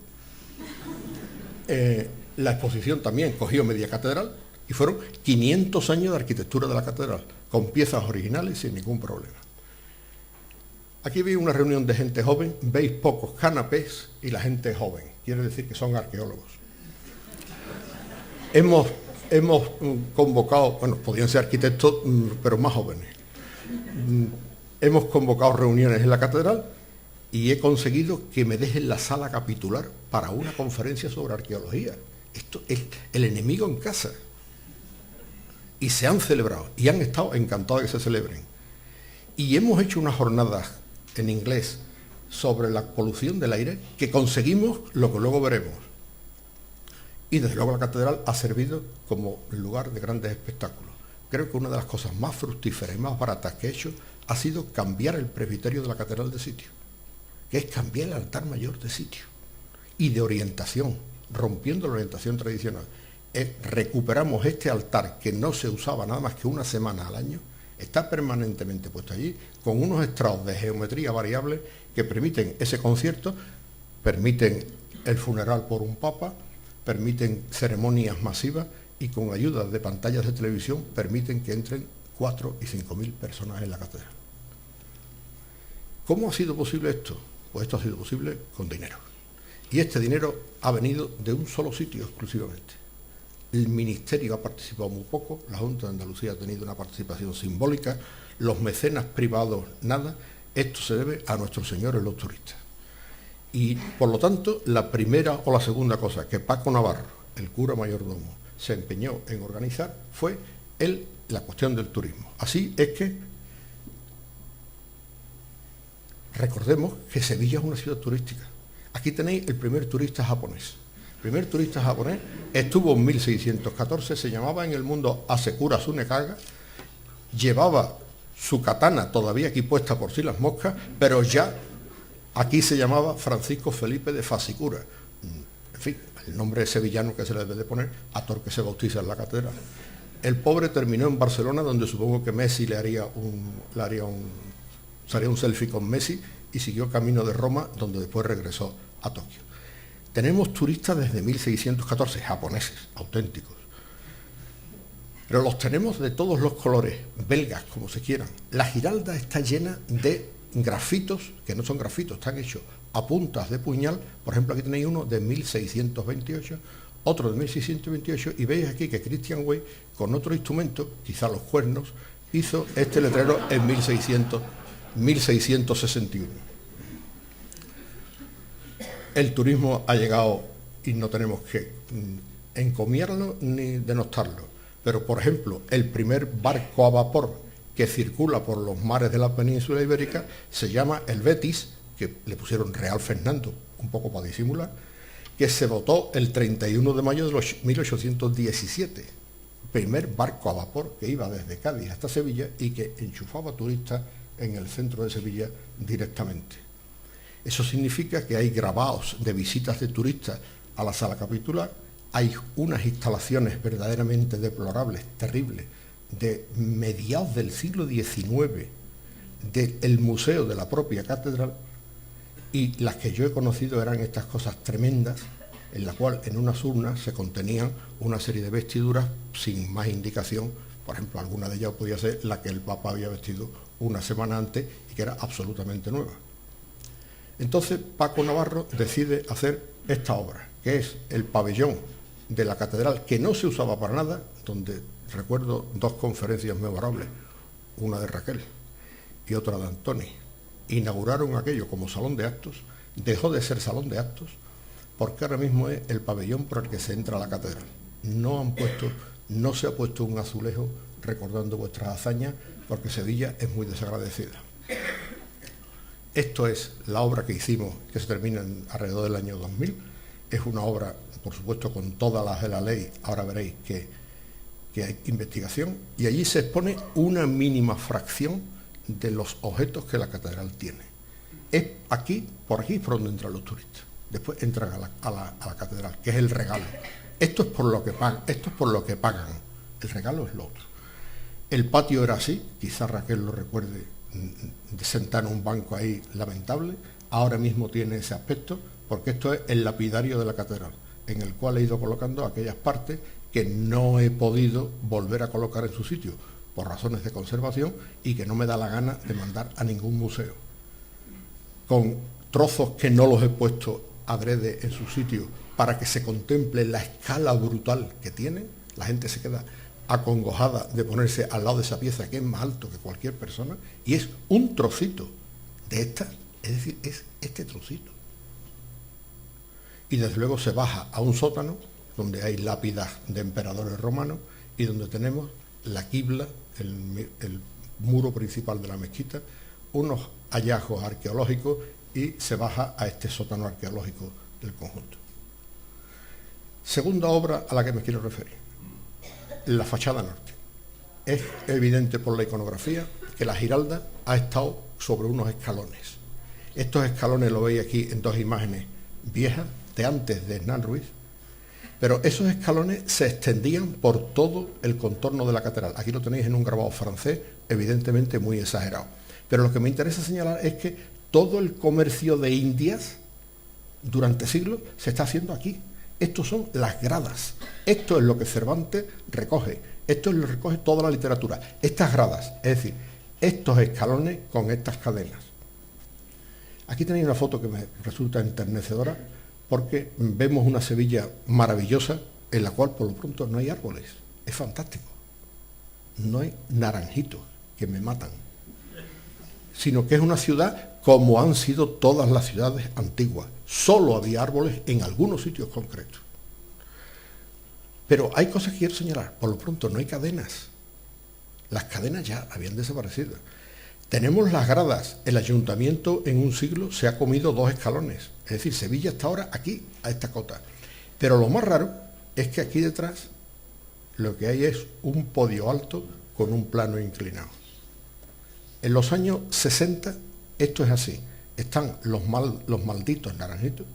La exposición también cogió media catedral y fueron 500 años de arquitectura de la catedral, con piezas originales sin ningún problema. Aquí veis una reunión de gente joven, veis pocos canapés y la gente es joven, quiere decir que son arqueólogos. Hemos convocado, bueno, podían ser arquitectos, pero más jóvenes. Hemos convocado reuniones en la catedral y he conseguido que me dejen la sala capitular para una conferencia sobre arqueología. Esto es el enemigo en casa. Y se han celebrado, y han estado encantados de que se celebren. Y hemos hecho unas jornadas en inglés sobre la polución del aire que conseguimos lo que luego veremos. Y desde luego la catedral ha servido como lugar de grandes espectáculos. Creo que una de las cosas más fructíferas y más baratas que he hecho ha sido cambiar el presbiterio de la catedral de sitio, que es cambiar el altar mayor de sitio y de orientación, rompiendo la orientación tradicional. Recuperamos este altar que no se usaba nada más que una semana al año, está permanentemente puesto allí, con unos estrados de geometría variable que permiten ese concierto, permiten el funeral por un papa, permiten ceremonias masivas y con ayuda de pantallas de televisión permiten que entren 4.000 y 5.000 personas en la catedral. ¿Cómo ha sido posible esto? Pues esto ha sido posible con dinero. Y este dinero ha venido de un solo sitio exclusivamente. El Ministerio ha participado muy poco, la Junta de Andalucía ha tenido una participación simbólica, los mecenas privados nada. Esto se debe a nuestros señores los turistas. Y por lo tanto, la primera o la segunda cosa que Paco Navarro, el cura mayordomo, se empeñó en organizar fue la cuestión del turismo. Así es que recordemos que Sevilla es una ciudad turística. Aquí tenéis el primer turista japonés. El primer turista japonés estuvo en 1614, se llamaba en el mundo Asekura Tsunekaga, llevaba su katana todavía aquí puesta por si las moscas, pero ya aquí se llamaba Francisco Felipe de Fasikura. En fin, el nombre sevillano que se le debe de poner a todo el que se bautiza en la catedral. El pobre terminó en Barcelona, donde supongo que Messi haría un selfie con Messi, y siguió camino de Roma, donde después regresó a Tokio. Tenemos turistas desde 1614, japoneses, auténticos. Pero los tenemos de todos los colores, belgas, como se quieran. La Giralda está llena de grafitos, que no son grafitos, están hechos a puntas de puñal. Por ejemplo, aquí tenéis uno de 1628, otro de 1628, y veis aquí que Christian Wey, con otro instrumento, quizá los cuernos, hizo este letrero en 1661. El turismo ha llegado y no tenemos que encomiarlo ni denostarlo. Pero, por ejemplo, el primer barco a vapor que circula por los mares de la península ibérica, se llama el Betis, que le pusieron Real Fernando, un poco para disimular, que se dotó el 31 de mayo de 1817, primer barco a vapor que iba desde Cádiz hasta Sevilla y que enchufaba turistas en el centro de Sevilla directamente. Eso significa que hay grabados de visitas de turistas a la sala capitular, hay unas instalaciones verdaderamente deplorables, terribles, de mediados del siglo XIX, del museo de la propia catedral, y las que yo he conocido eran estas cosas tremendas, en la cual en unas urnas se contenían una serie de vestiduras sin más indicación. Por ejemplo, alguna de ellas podía ser la que el Papa había vestido una semana antes y que era absolutamente nueva. Entonces Paco Navarro decide hacer esta obra, que es el pabellón de la catedral, que no se usaba para nada, donde recuerdo dos conferencias memorables, una de Raquel y otra de Antoni. Inauguraron aquello como salón de actos, dejó de ser salón de actos, porque ahora mismo es el pabellón por el que se entra a la catedral. No se ha puesto un azulejo recordando vuestras hazañas, porque Sevilla es muy desagradecida. Esto es la obra que hicimos, que se termina alrededor del año 2000. Es una obra, por supuesto, con todas las de la ley. Ahora veréis que hay investigación, y allí se expone una mínima fracción de los objetos que la catedral tiene. Es por aquí por donde entran los turistas. Después entran a la catedral, que es el regalo. Esto es por lo que pagan. El regalo es lo otro. El patio era así, quizás Raquel lo recuerde, de sentar en un banco ahí lamentable. Ahora mismo tiene ese aspecto, porque esto es el lapidario de la catedral, en el cual he ido colocando aquellas partes que no he podido volver a colocar en su sitio por razones de conservación y que no me da la gana de mandar a ningún museo. Con trozos que no los he puesto adrede en su sitio para que se contemple la escala brutal que tiene, la gente se queda acongojada de ponerse al lado de esa pieza que es más alto que cualquier persona, y es un trocito de esta, es decir, es este trocito. Y desde luego se baja a un sótano donde hay lápidas de emperadores romanos y donde tenemos la quibla, el muro principal de la mezquita, unos hallazgos arqueológicos, y se baja a este sótano arqueológico del conjunto. Segunda obra a la que me quiero referir, la fachada norte. Es evidente por la iconografía que la Giralda ha estado sobre unos escalones. Estos escalones lo veis aquí en dos imágenes viejas de antes de Hernán Ruiz, pero esos escalones se extendían por todo el contorno de la catedral. Aquí lo tenéis en un grabado francés, evidentemente muy exagerado. Pero lo que me interesa señalar es que todo el comercio de Indias durante siglos se está haciendo aquí. Estos son las gradas. Esto es lo que Cervantes recoge. Esto es lo que recoge toda la literatura. Estas gradas, es decir, estos escalones con estas cadenas. Aquí tenéis una foto que me resulta enternecedora, porque vemos una Sevilla maravillosa en la cual por lo pronto no hay árboles. Es fantástico. No hay naranjitos que me matan, sino que es una ciudad como han sido todas las ciudades antiguas. Solo había árboles en algunos sitios concretos. Pero hay cosas que quiero señalar. Por lo pronto no hay cadenas. Las cadenas ya habían desaparecido. Tenemos las gradas. El ayuntamiento en un siglo se ha comido 2 escalones. Es decir, Sevilla está ahora aquí, a esta cota. Pero lo más raro es que aquí detrás lo que hay es un podio alto con un plano inclinado. En los años 60 esto es así. Están los malditos naranjitos.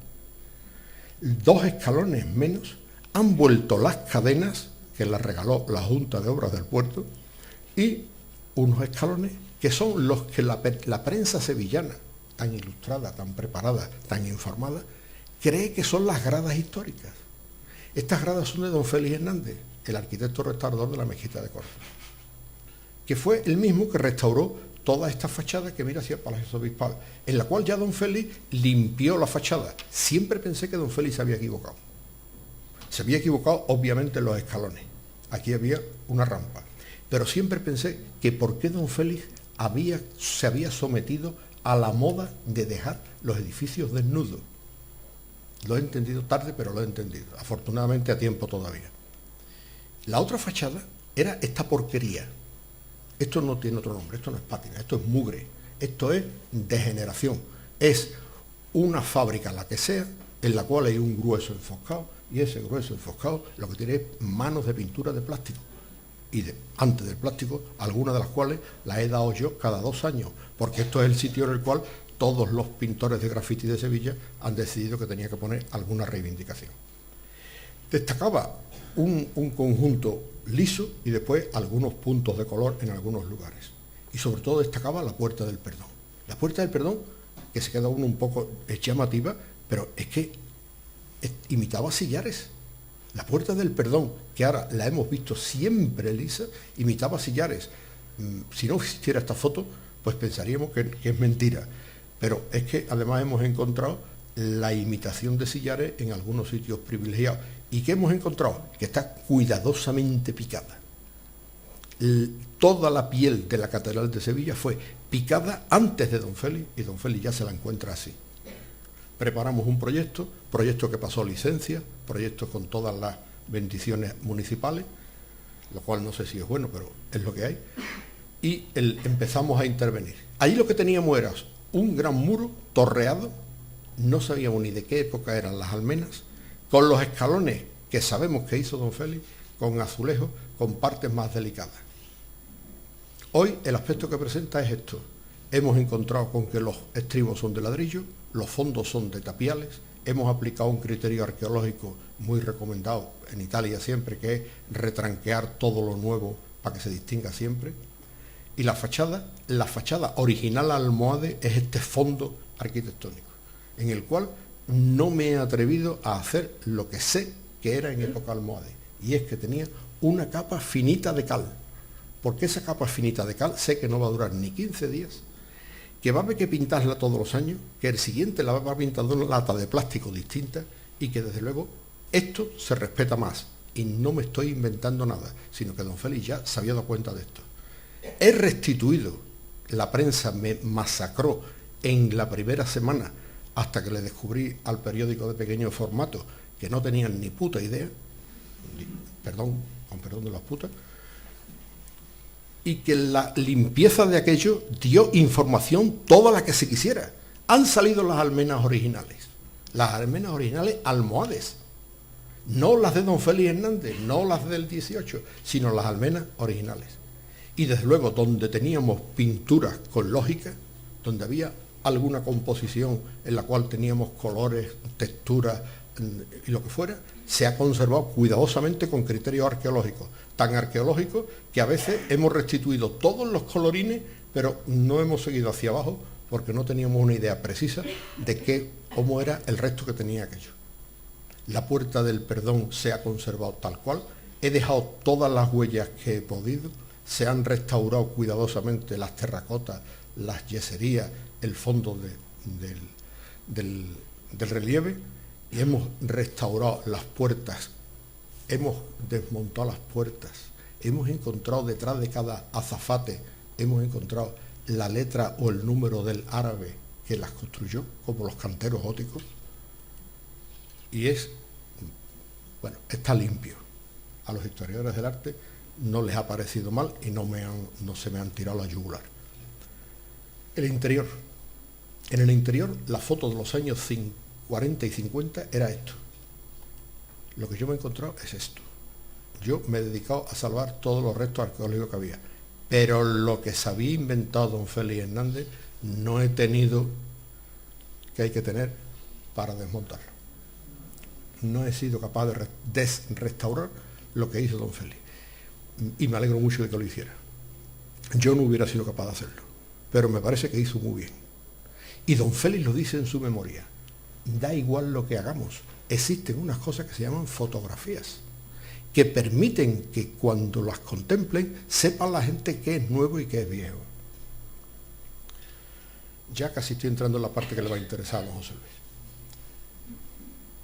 2 escalones menos. Han vuelto las cadenas que las regaló la Junta de Obras del Puerto, y unos escalones que son los que la prensa sevillana, tan ilustrada, tan preparada, tan informada, cree que son las gradas históricas. Estas gradas son de don Félix Hernández, el arquitecto restaurador de la mezquita de Córdoba, que fue el mismo que restauró toda esta fachada que mira hacia el Palacio Obispal, en la cual ya don Félix limpió la fachada. Siempre pensé que don Félix se había equivocado. Se había equivocado obviamente en los escalones. Aquí había una rampa. Pero siempre pensé que por qué don Félix se había sometido a la moda de dejar los edificios desnudos. Lo he entendido tarde, pero lo he entendido. Afortunadamente a tiempo todavía. La otra fachada era esta porquería, Esto no tiene otro nombre, esto no es pátina, esto es mugre, esto es degeneración. Es una fábrica, la que sea, en la cual hay un grueso enfoscado, y ese grueso enfoscado lo que tiene es manos de pintura de plástico. Y antes del plástico, algunas de las cuales las he dado yo cada 2 años, porque esto es el sitio en el cual todos los pintores de graffiti de Sevilla han decidido que tenía que poner alguna reivindicación. Destacaba un conjunto liso y después algunos puntos de color en algunos lugares. Y sobre todo destacaba la Puerta del Perdón. La Puerta del Perdón, que se queda uno un poco llamativa, pero es que imitaba Sillares. La Puerta del Perdón, que ahora la hemos visto siempre lisa, imitaba Sillares. Si no existiera esta foto, pues pensaríamos que es mentira. Pero es que además hemos encontrado la imitación de Sillares en algunos sitios privilegiados. ¿Y qué hemos encontrado? Que está cuidadosamente picada. Toda la piel de la Catedral de Sevilla fue picada antes de Don Félix, y Don Félix ya se la encuentra así. Preparamos un proyecto que pasó licencia, proyecto con todas las bendiciones municipales, lo cual no sé si es bueno, pero es lo que hay, y empezamos a intervenir. Allí lo que teníamos era un gran muro torreado, no sabíamos ni de qué época eran las almenas, con los escalones que sabemos que hizo Don Félix, con azulejos, con partes más delicadas. Hoy el aspecto que presenta es esto. Hemos encontrado con que los estribos son de ladrillo, los fondos son de tapiales, hemos aplicado un criterio arqueológico muy recomendado en Italia siempre, que es retranquear todo lo nuevo para que se distinga siempre. Y la fachada original almohade es este fondo arquitectónico, en el cual no me he atrevido a hacer lo que sé que era en época almohade, y es que tenía una capa finita de cal, porque esa capa finita de cal sé que no va a durar ni 15 días, que va a haber que pintarla todos los años, que el siguiente la va a pintar de una lata de plástico distinta, y que desde luego esto se respeta más, y no me estoy inventando nada, sino que Don Félix ya se había dado cuenta de esto. He restituido, la prensa me masacró en la primera semana, hasta que le descubrí al periódico de pequeño formato, que no tenían ni puta idea, con perdón de las putas, y que la limpieza de aquello dio información toda la que se quisiera. Han salido las almenas originales almohades, no las de Don Félix Hernández, no las del 18, sino las almenas originales. Y desde luego donde teníamos pinturas con lógica, donde había alguna composición en la cual teníamos colores, texturas y lo que fuera, se ha conservado cuidadosamente con criterios arqueológicos, tan arqueológicos que a veces hemos restituido todos los colorines, pero no hemos seguido hacia abajo porque no teníamos una idea precisa de cómo era el resto que tenía aquello. La Puerta del Perdón se ha conservado tal cual, he dejado todas las huellas que he podido, se han restaurado cuidadosamente las terracotas, las yeserías, el fondo del relieve, y hemos restaurado las puertas, hemos desmontado las puertas, hemos encontrado detrás de cada azafate, hemos encontrado la letra o el número del árabe que las construyó, como los canteros góticos, y está limpio. A los historiadores del arte no les ha parecido mal y no se me han tirado la yugular. El interior. En el interior, la foto de los años 40 y 50 era esto. Lo que yo me he encontrado es esto. Yo me he dedicado a salvar todos los restos arqueológicos que había. Pero lo que se había inventado Don Félix Hernández no he tenido que hay que tener para desmontarlo. No he sido capaz de restaurar lo que hizo Don Félix. Y me alegro mucho de que lo hiciera. Yo no hubiera sido capaz de hacerlo, pero me parece que hizo muy bien. Y Don Félix lo dice en su memoria: da igual lo que hagamos, existen unas cosas que se llaman fotografías, que permiten que cuando las contemplen sepan la gente qué es nuevo y qué es viejo. Ya casi estoy entrando en la parte que le va a interesar a don José Luis.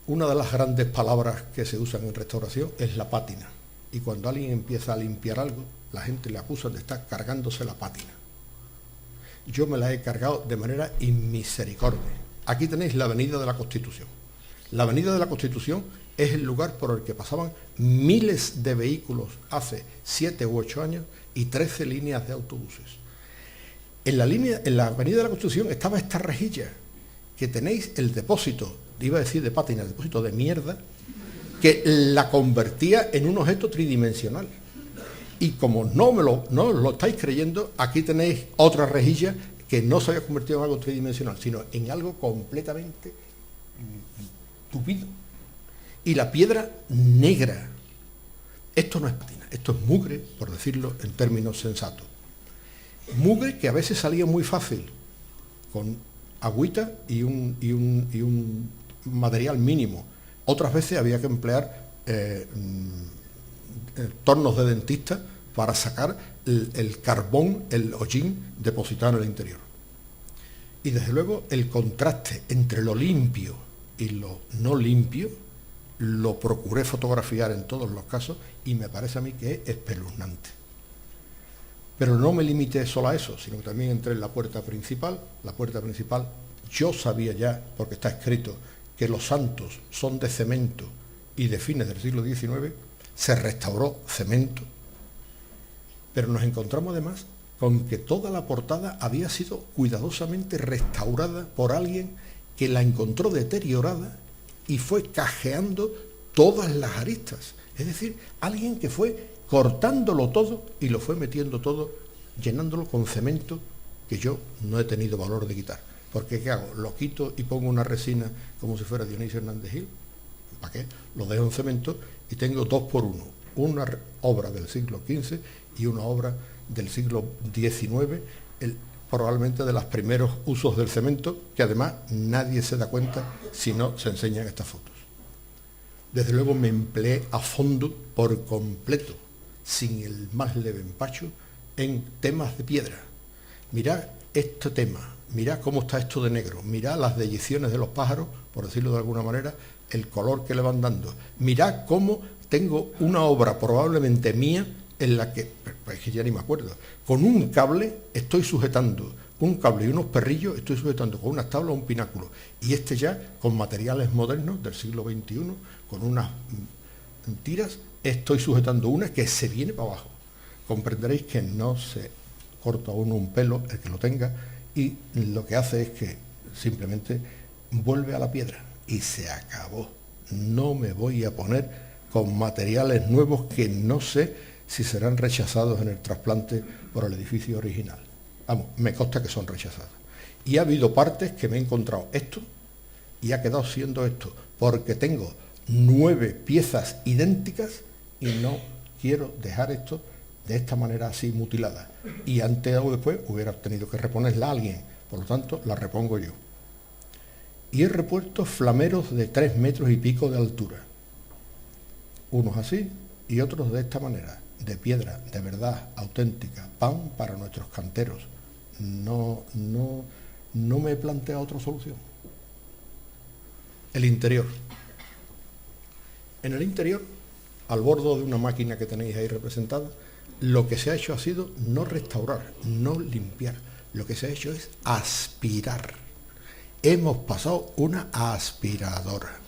Una de las grandes palabras que se usan en restauración es la pátina. Y cuando alguien empieza a limpiar algo, la gente le acusa de estar cargándose la pátina. Yo me la he cargado de manera inmisericordia. Aquí tenéis la Avenida de la Constitución. La Avenida de la Constitución es el lugar por el que pasaban miles de vehículos hace 7 u 8 años y 13 líneas de autobuses. En la Avenida de la Constitución estaba esta rejilla, que tenéis el depósito, iba a decir de pátina, el depósito de mierda, que la convertía en un objeto tridimensional. Y como no lo estáis creyendo, aquí tenéis otra rejilla que no se había convertido en algo tridimensional, sino en algo completamente tupido. Y la piedra negra. Esto no es patina, esto es mugre, por decirlo en términos sensatos. Mugre que a veces salía muy fácil, con agüita y un material mínimo. Otras veces había que emplear tornos de dentista para sacar el carbón, el hollín depositado en el interior. Y desde luego el contraste entre lo limpio y lo no limpio lo procuré fotografiar en todos los casos y me parece a mí que es espeluznante. Pero no me limité solo a eso, sino que también entré en la puerta principal. La puerta principal, yo sabía ya, porque está escrito, que los santos son de cemento y de fines del siglo XIX, se restauró cemento, pero nos encontramos además con que toda la portada había sido cuidadosamente restaurada por alguien que la encontró deteriorada y fue cajeando todas las aristas. Es decir, alguien que fue cortándolo todo y lo fue metiendo todo, llenándolo con cemento que yo no he tenido valor de quitar. Porque ¿qué hago? ¿Lo quito y pongo una resina como si fuera Dionisio Hernández Gil? ¿Para qué? Lo dejo en cemento y tengo 2 por 1. Una obra del siglo XV y una obra del siglo XIX, probablemente de los primeros usos del cemento, que además nadie se da cuenta si no se enseñan estas fotos. Desde luego me empleé a fondo, por completo, sin el más leve empacho, en temas de piedra. Mirad este tema, mirad cómo está esto de negro, mirad las deyecciones de los pájaros, por decirlo de alguna manera, el color que le van dando. Mirad cómo tengo una obra probablemente mía en la que, es que ya ni me acuerdo, con un cable estoy sujetando, un cable y unos perrillos estoy sujetando con unas tablas un pináculo. Y este ya, con materiales modernos del siglo XXI, con unas tiras, estoy sujetando una que se viene para abajo. Comprenderéis que no se corta uno un pelo, el que lo tenga, y lo que hace es que simplemente vuelve a la piedra y se acabó. No me voy a poner con materiales nuevos que no sé si serán rechazados en el trasplante por el edificio original. Vamos, me consta que son rechazados. Y ha habido partes que me he encontrado esto y ha quedado siendo esto, porque tengo 9 piezas idénticas y no quiero dejar esto de esta manera así mutilada. Y antes o después hubiera tenido que reponerla a alguien, por lo tanto la repongo yo. Y he repuesto flameros de 3 metros y pico de altura. Unos así y otros de esta manera, de piedra, de verdad, auténtica, pan para nuestros canteros. No me he planteado otra solución. El interior. En el interior, al borde de una máquina que tenéis ahí representada, lo que se ha hecho ha sido no restaurar, no limpiar. Lo que se ha hecho es aspirar. Hemos pasado una aspiradora.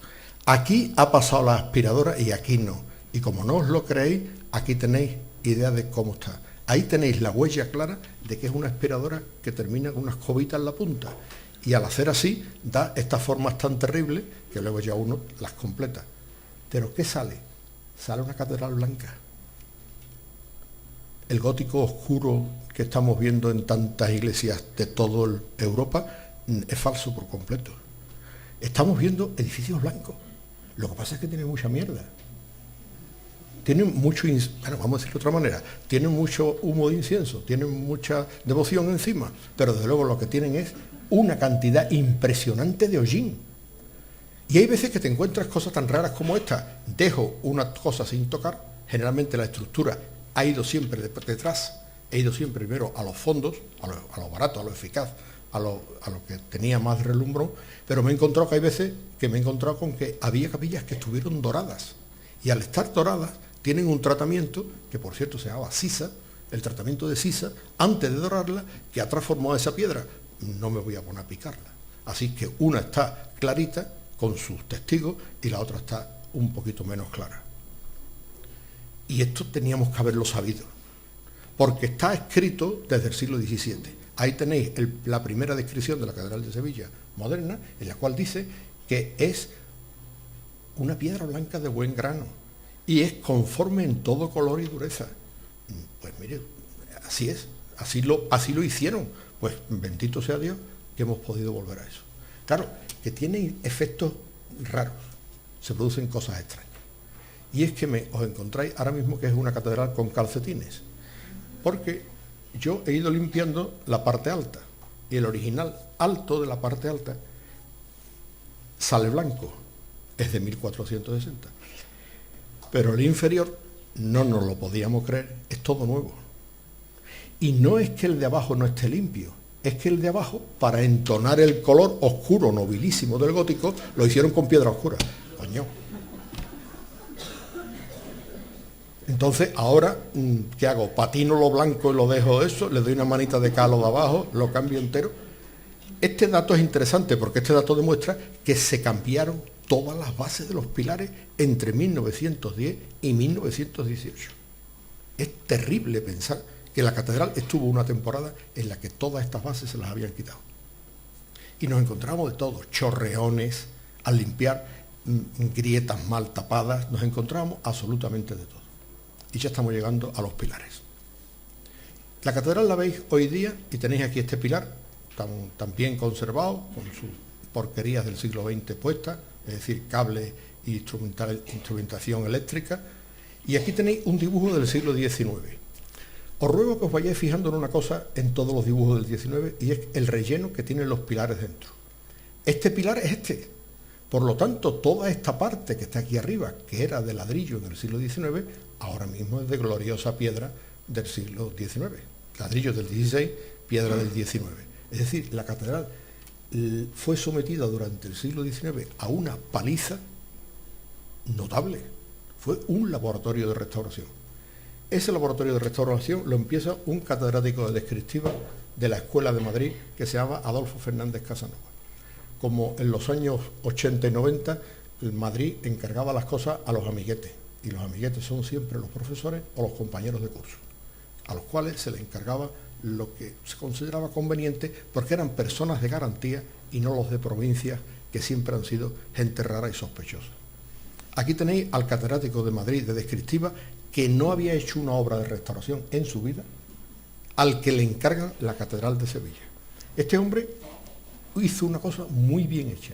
Aquí ha pasado la aspiradora y aquí no. Y como no os lo creéis, aquí tenéis idea de cómo está. Ahí tenéis la huella clara de que es una aspiradora que termina con unas cobitas en la punta. Y al hacer así, da estas formas tan terribles que luego ya uno las completa. ¿Pero qué sale? Sale una catedral blanca. El gótico oscuro que estamos viendo en tantas iglesias de toda Europa es falso por completo. Estamos viendo edificios blancos. Lo que pasa es que tienen mucha mierda. Tienen mucho, bueno, vamos a decirlo de otra manera, tienen mucho humo de incienso, tienen mucha devoción encima, pero desde luego lo que tienen es una cantidad impresionante de hollín. Y hay veces que te encuentras cosas tan raras como esta. Dejo una cosa sin tocar, generalmente la estructura ha ido siempre detrás, he ido siempre primero a los fondos, a lo barato, a lo eficaz, a lo que tenía más relumbrón, pero me he encontrado que hay veces que me he encontrado con que había capillas que estuvieron doradas, y al estar doradas tienen un tratamiento, que por cierto se llamaba sisa, el tratamiento de sisa, antes de dorarla, que ha transformado esa piedra. No me voy a poner a picarla. Así que una está clarita, con sus testigos, y la otra está un poquito menos clara. Y esto teníamos que haberlo sabido, porque está escrito desde el siglo XVII. Ahí tenéis la primera descripción de la Catedral de Sevilla moderna, en la cual dice que es una piedra blanca de buen grano y es conforme en todo color y dureza. Pues mire, así es, así lo hicieron. Pues bendito sea Dios que hemos podido volver a eso. Claro, que tiene efectos raros, se producen cosas extrañas. Y es que os encontráis ahora mismo que es una catedral con calcetines, porque yo he ido limpiando la parte alta y el original alto de la parte alta sale blanco, es de 1460. Pero el inferior, no nos lo podíamos creer, es todo nuevo. Y no es que el de abajo no esté limpio, es que el de abajo, para entonar el color oscuro, nobilísimo del gótico, lo hicieron con piedra oscura. Coño. Entonces, ahora, ¿qué hago? Patino lo blanco y lo dejo eso, le doy una manita de calo de abajo, lo cambio entero. Este dato es interesante porque este dato demuestra que se cambiaron todas las bases de los pilares entre 1910 y 1918. Es terrible pensar que la catedral estuvo una temporada en la que todas estas bases se las habían quitado. Y nos encontramos de todo, chorreones, al limpiar, grietas mal tapadas, nos encontramos absolutamente de todo. Y ya estamos llegando a los pilares. La catedral la veis hoy día y tenéis aquí este pilar, tan bien conservado, con sus porquerías del siglo XX puestas, es decir, cables e instrumentación eléctrica. Y aquí tenéis un dibujo del siglo XIX. Os ruego que os vayáis fijando en una cosa en todos los dibujos del XIX, y es el relleno que tienen los pilares dentro. Este pilar es este. Por lo tanto, toda esta parte que está aquí arriba, que era de ladrillo en el siglo XIX, ahora mismo es de gloriosa piedra del siglo XIX. Ladrillo del XVI, piedra del XIX. Es decir, la catedral fue sometida durante el siglo XIX a una paliza notable. Fue un laboratorio de restauración. Ese laboratorio de restauración lo empieza un catedrático de descriptiva de la Escuela de Madrid que se llama Adolfo Fernández Casanova. Como en los años 80 y 90, el Madrid encargaba las cosas a los amiguetes, y los amiguetes son siempre los profesores o los compañeros de curso, a los cuales se les encargaba lo que se consideraba conveniente porque eran personas de garantía y no los de provincias, que siempre han sido gente rara y sospechosa. Aquí tenéis al catedrático de Madrid de descriptiva que no había hecho una obra de restauración en su vida, al que le encargan la Catedral de Sevilla. Este hombre hizo una cosa muy bien hecha,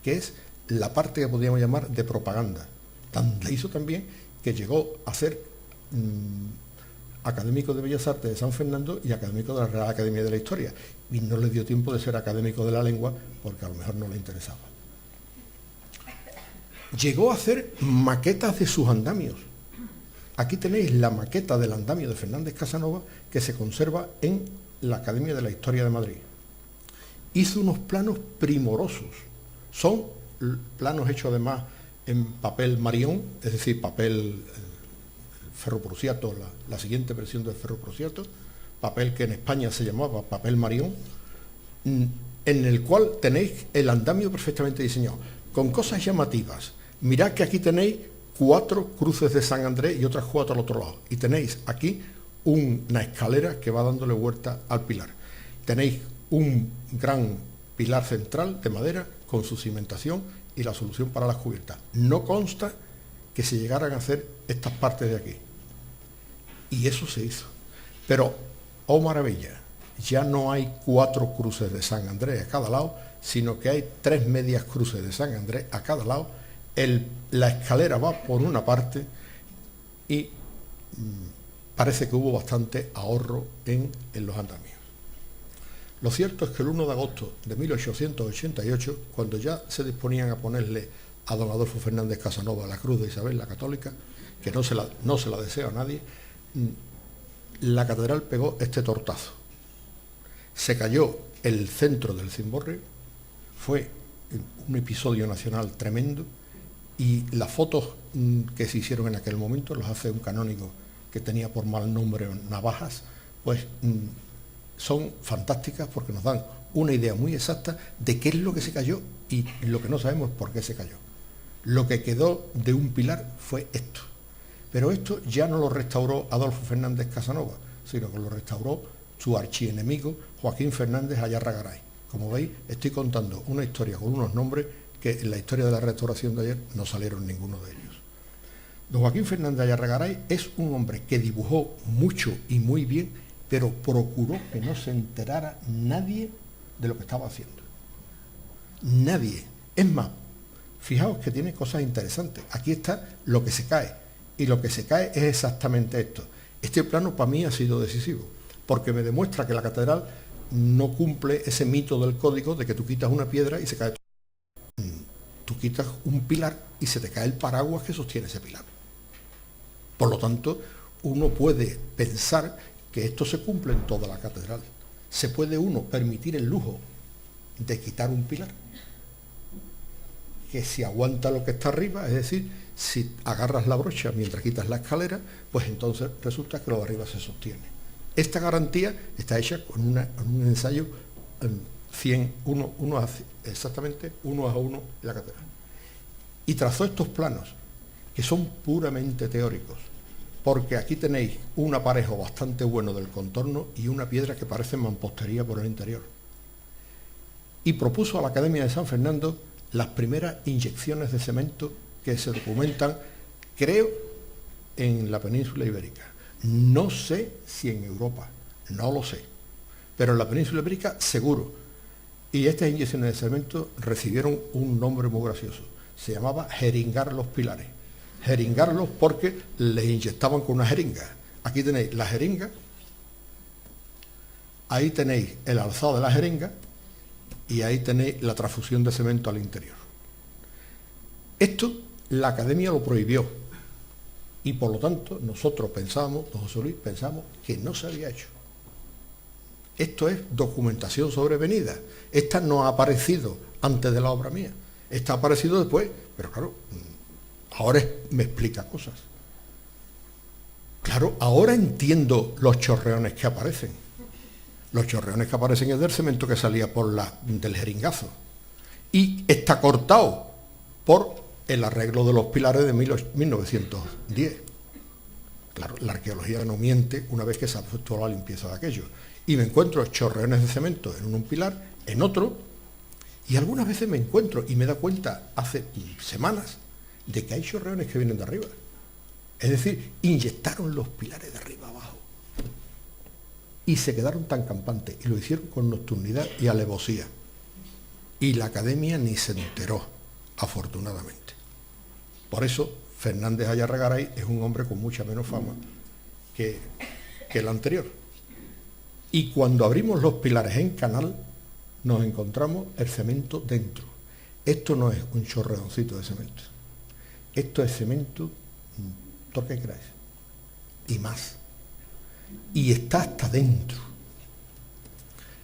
que es la parte que podríamos llamar de propaganda. La hizo también que llegó a ser académico de Bellas Artes de San Fernando y académico de la Real Academia de la Historia, y no le dio tiempo de ser académico de la lengua porque a lo mejor no le interesaba. Llegó a hacer maquetas de sus andamios. Aquí tenéis la maqueta del andamio de Fernández Casanova, que se conserva en la Academia de la Historia de Madrid. Hizo unos planos primorosos. Son planos hechos además en papel marión, es decir, papel ferroprusiato, la siguiente versión del ferroprusiato, papel que en España se llamaba papel marión, en el cual tenéis el andamio perfectamente diseñado, con cosas llamativas. Mirad que aquí tenéis 4 cruces de San Andrés y otras 4 al otro lado. Y tenéis aquí una escalera que va dándole vuelta al pilar. Tenéis un gran pilar central de madera con su cimentación y la solución para las cubiertas. No consta que se llegaran a hacer estas partes de aquí. Y eso se hizo. Pero, oh maravilla, ya no hay 4 cruces de San Andrés a cada lado, sino que hay 3 medias cruces de San Andrés a cada lado. La escalera va por una parte y parece que hubo bastante ahorro en los andamios. Lo cierto es que el 1 de agosto de 1888, cuando ya se disponían a ponerle a don Adolfo Fernández Casanova la cruz de Isabel la Católica, que no se la desea a nadie, la catedral pegó este tortazo. Se cayó el centro del cimborrio, fue un episodio nacional tremendo, y las fotos que se hicieron en aquel momento los hace un canónigo que tenía por mal nombre Navajas, pues son fantásticas porque nos dan una idea muy exacta de qué es lo que se cayó y lo que no sabemos por qué se cayó. Lo que quedó de un pilar fue esto. Pero esto ya no lo restauró Adolfo Fernández Casanova, sino que lo restauró su archienemigo Joaquín Fernández Ayarra-Garay. Como veis, estoy contando una historia con unos nombres que en la historia de la restauración de ayer no salieron ninguno de ellos. Don Joaquín Fernández Ayarra-Garay es un hombre que dibujó mucho y muy bien, pero procuró que no se enterara nadie de lo que estaba haciendo. Nadie. Es más, fijaos que tiene cosas interesantes. Aquí está lo que se cae. Y lo que se cae es exactamente esto. Este plano para mí ha sido decisivo, porque me demuestra que la catedral no cumple ese mito del código de que tú quitas una piedra y se cae todo. Tú quitas un pilar y se te cae el paraguas que sostiene ese pilar. Por lo tanto, uno puede pensar que esto se cumple en toda la catedral. ¿Se puede uno permitir el lujo de quitar un pilar? Que si aguanta lo que está arriba, es decir, si agarras la brocha mientras quitas la escalera, pues entonces resulta que lo de arriba se sostiene. Esta garantía está hecha con un ensayo exactamente 1 a 1 en la catedral. Y trazó estos planos, que son puramente teóricos, porque aquí tenéis un aparejo bastante bueno del contorno y una piedra que parece mampostería por el interior. Y propuso a la Academia de San Fernando las primeras inyecciones de cemento que se documentan, creo, en la península ibérica. No sé si en Europa, no lo sé, pero en la península ibérica seguro. Y estas inyecciones de cemento recibieron un nombre muy gracioso. Se llamaba jeringar los pilares. Jeringarlos porque les inyectaban con una jeringa. Aquí tenéis la jeringa, ahí tenéis el alzado de la jeringa y ahí tenéis la transfusión de cemento al interior. Esto la Academia lo prohibió y por lo tanto nosotros pensamos, don José Luis, pensamos que no se había hecho. Esto es documentación sobrevenida. Esta no ha aparecido antes de la obra mía. Esta ha aparecido después, pero claro, ahora me explica cosas. Claro, ahora entiendo los chorreones que aparecen. Los chorreones que aparecen es del cemento que salía del jeringazo. Y está cortado por el arreglo de los pilares de 1910. Claro, la arqueología no miente una vez que se ha efectuado la limpieza de aquello. Y me encuentro chorreones de cemento en un pilar, en otro, y algunas veces me encuentro y me da cuenta hace semanas de que hay chorreones que vienen de arriba. Es decir, inyectaron los pilares de arriba abajo. Y se quedaron tan campantes, y lo hicieron con nocturnidad y alevosía. Y la Academia ni se enteró, afortunadamente. Por eso, Fernández Ayarra-Garay es un hombre con mucha menos fama que el anterior. Y cuando abrimos los pilares en canal, nos encontramos el cemento dentro. Esto no es un chorreoncito de cemento. Esto es cemento, todo lo que queráis, y más. Y está hasta dentro.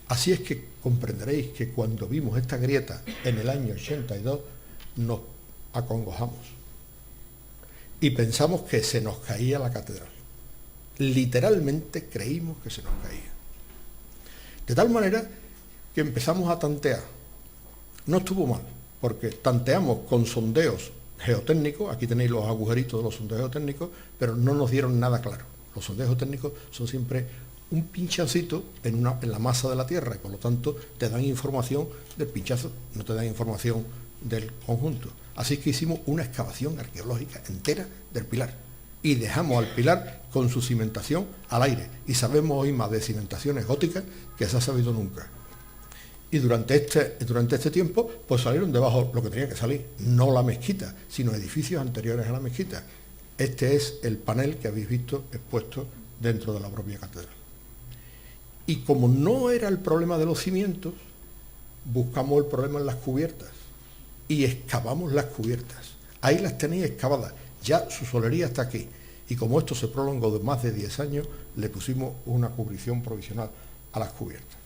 Así es que comprenderéis que cuando vimos esta grieta en el año 82, nos acongojamos. Y pensamos que se nos caía la catedral. Literalmente creímos que se nos caía. De tal manera que empezamos a tantear. No estuvo mal, porque tanteamos con sondeos geotécnicos, aquí tenéis los agujeritos de los sondeos geotécnicos, pero no nos dieron nada claro. Los sondeos geotécnicos son siempre un pinchacito en la masa de la Tierra y por lo tanto te dan información del pinchazo, no te dan información del conjunto. Así que hicimos una excavación arqueológica entera del pilar y dejamos al pilar con su cimentación al aire y sabemos hoy más de cimentaciones góticas que se ha sabido nunca. Y durante este tiempo, pues salieron debajo lo que tenía que salir, no la mezquita, sino edificios anteriores a la mezquita. Este es el panel que habéis visto expuesto dentro de la propia catedral. Y como no era el problema de los cimientos, buscamos el problema en las cubiertas y excavamos las cubiertas. Ahí las tenéis excavadas, ya su solería está aquí. Y como esto se prolongó de más de 10 años, le pusimos una cubrición provisional a las cubiertas.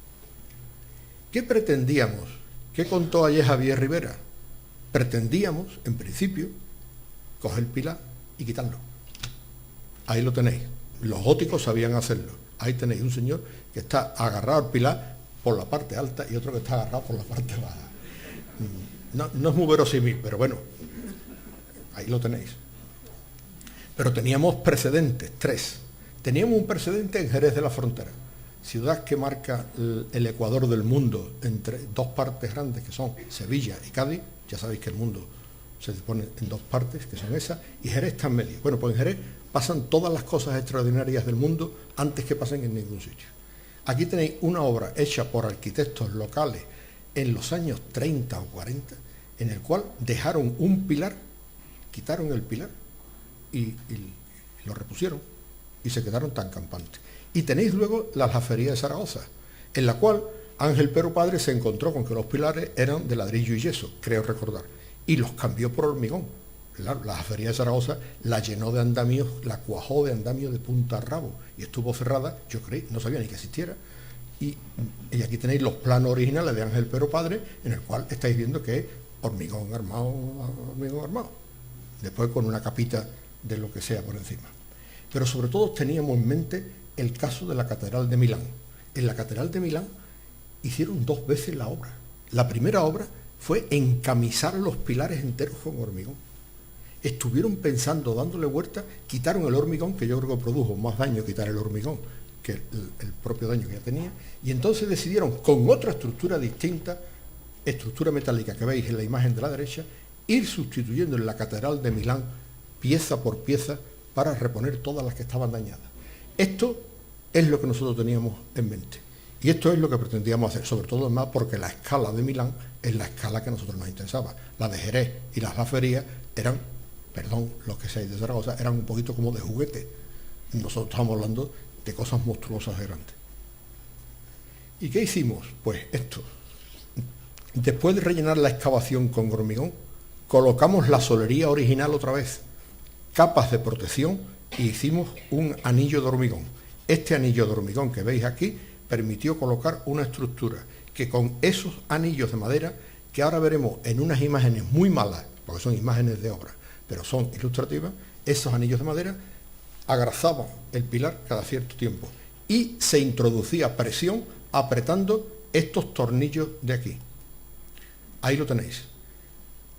¿Qué pretendíamos? ¿Qué contó ayer Javier Rivera? Pretendíamos, en principio, coger el pilar y quitarlo. Ahí lo tenéis. Los góticos sabían hacerlo. Ahí tenéis un señor que está agarrado al pilar por la parte alta y otro que está agarrado por la parte baja. No es muy verosímil, pero bueno, Ahí lo tenéis. Pero teníamos precedentes, 3. Teníamos un precedente en Jerez de la Frontera, ciudad que marca el ecuador del mundo entre dos partes grandes que son Sevilla y Cádiz. Ya sabéis que el mundo se pone en dos partes, que son esas, y Jerez está en medio. Bueno, pues en Jerez pasan todas las cosas extraordinarias del mundo antes que pasen en ningún sitio. Aquí tenéis una obra hecha por arquitectos locales en los años 30 o 40, en el cual dejaron un pilar, quitaron el pilar y lo repusieron y se quedaron tan campantes. Y tenéis luego la aljafería de Zaragoza, en la cual Ángel Pero Padre se encontró con que los pilares eran de ladrillo y yeso, creo recordar, y los cambió por hormigón. La aljafería de Zaragoza la llenó de andamios, la cuajó de andamios de punta a rabo y estuvo cerrada, yo creí, no sabía ni que existiera. Y aquí tenéis los planos originales de Ángel Pero Padre, en el cual estáis viendo que es hormigón armado. Después con una capita de lo que sea por encima. Pero sobre todo teníamos en mente el caso de la Catedral de Milán. En la Catedral de Milán hicieron 2 veces la obra. La primera obra fue encamisar los pilares enteros con hormigón. Estuvieron pensando, dándole vuelta, quitaron el hormigón, que yo creo que produjo más daño quitar el hormigón que el propio daño que ya tenía, y entonces decidieron, con otra estructura distinta, estructura metálica que veis en la imagen de la derecha, ir sustituyendo en la Catedral de Milán pieza por pieza para reponer todas las que estaban dañadas. Esto es lo que nosotros teníamos en mente. Y esto es lo que pretendíamos hacer, sobre todo además porque la escala de Milán es la escala que a nosotros nos interesaba. La de Jerez y las aljaferías eran, los que seáis de Zaragoza, eran un poquito como de juguete. Nosotros estábamos hablando de cosas monstruosas y grandes. ¿Y qué hicimos? Pues esto. Después de rellenar la excavación con hormigón, colocamos la solería original otra vez, capas de protección, y hicimos un anillo de hormigón. Este anillo de hormigón que veis aquí permitió colocar una estructura que con esos anillos de madera, que ahora veremos en unas imágenes muy malas, porque son imágenes de obra, pero son ilustrativas, esos anillos de madera agrazaban el pilar cada cierto tiempo y se introducía presión apretando estos tornillos de aquí. Ahí lo tenéis.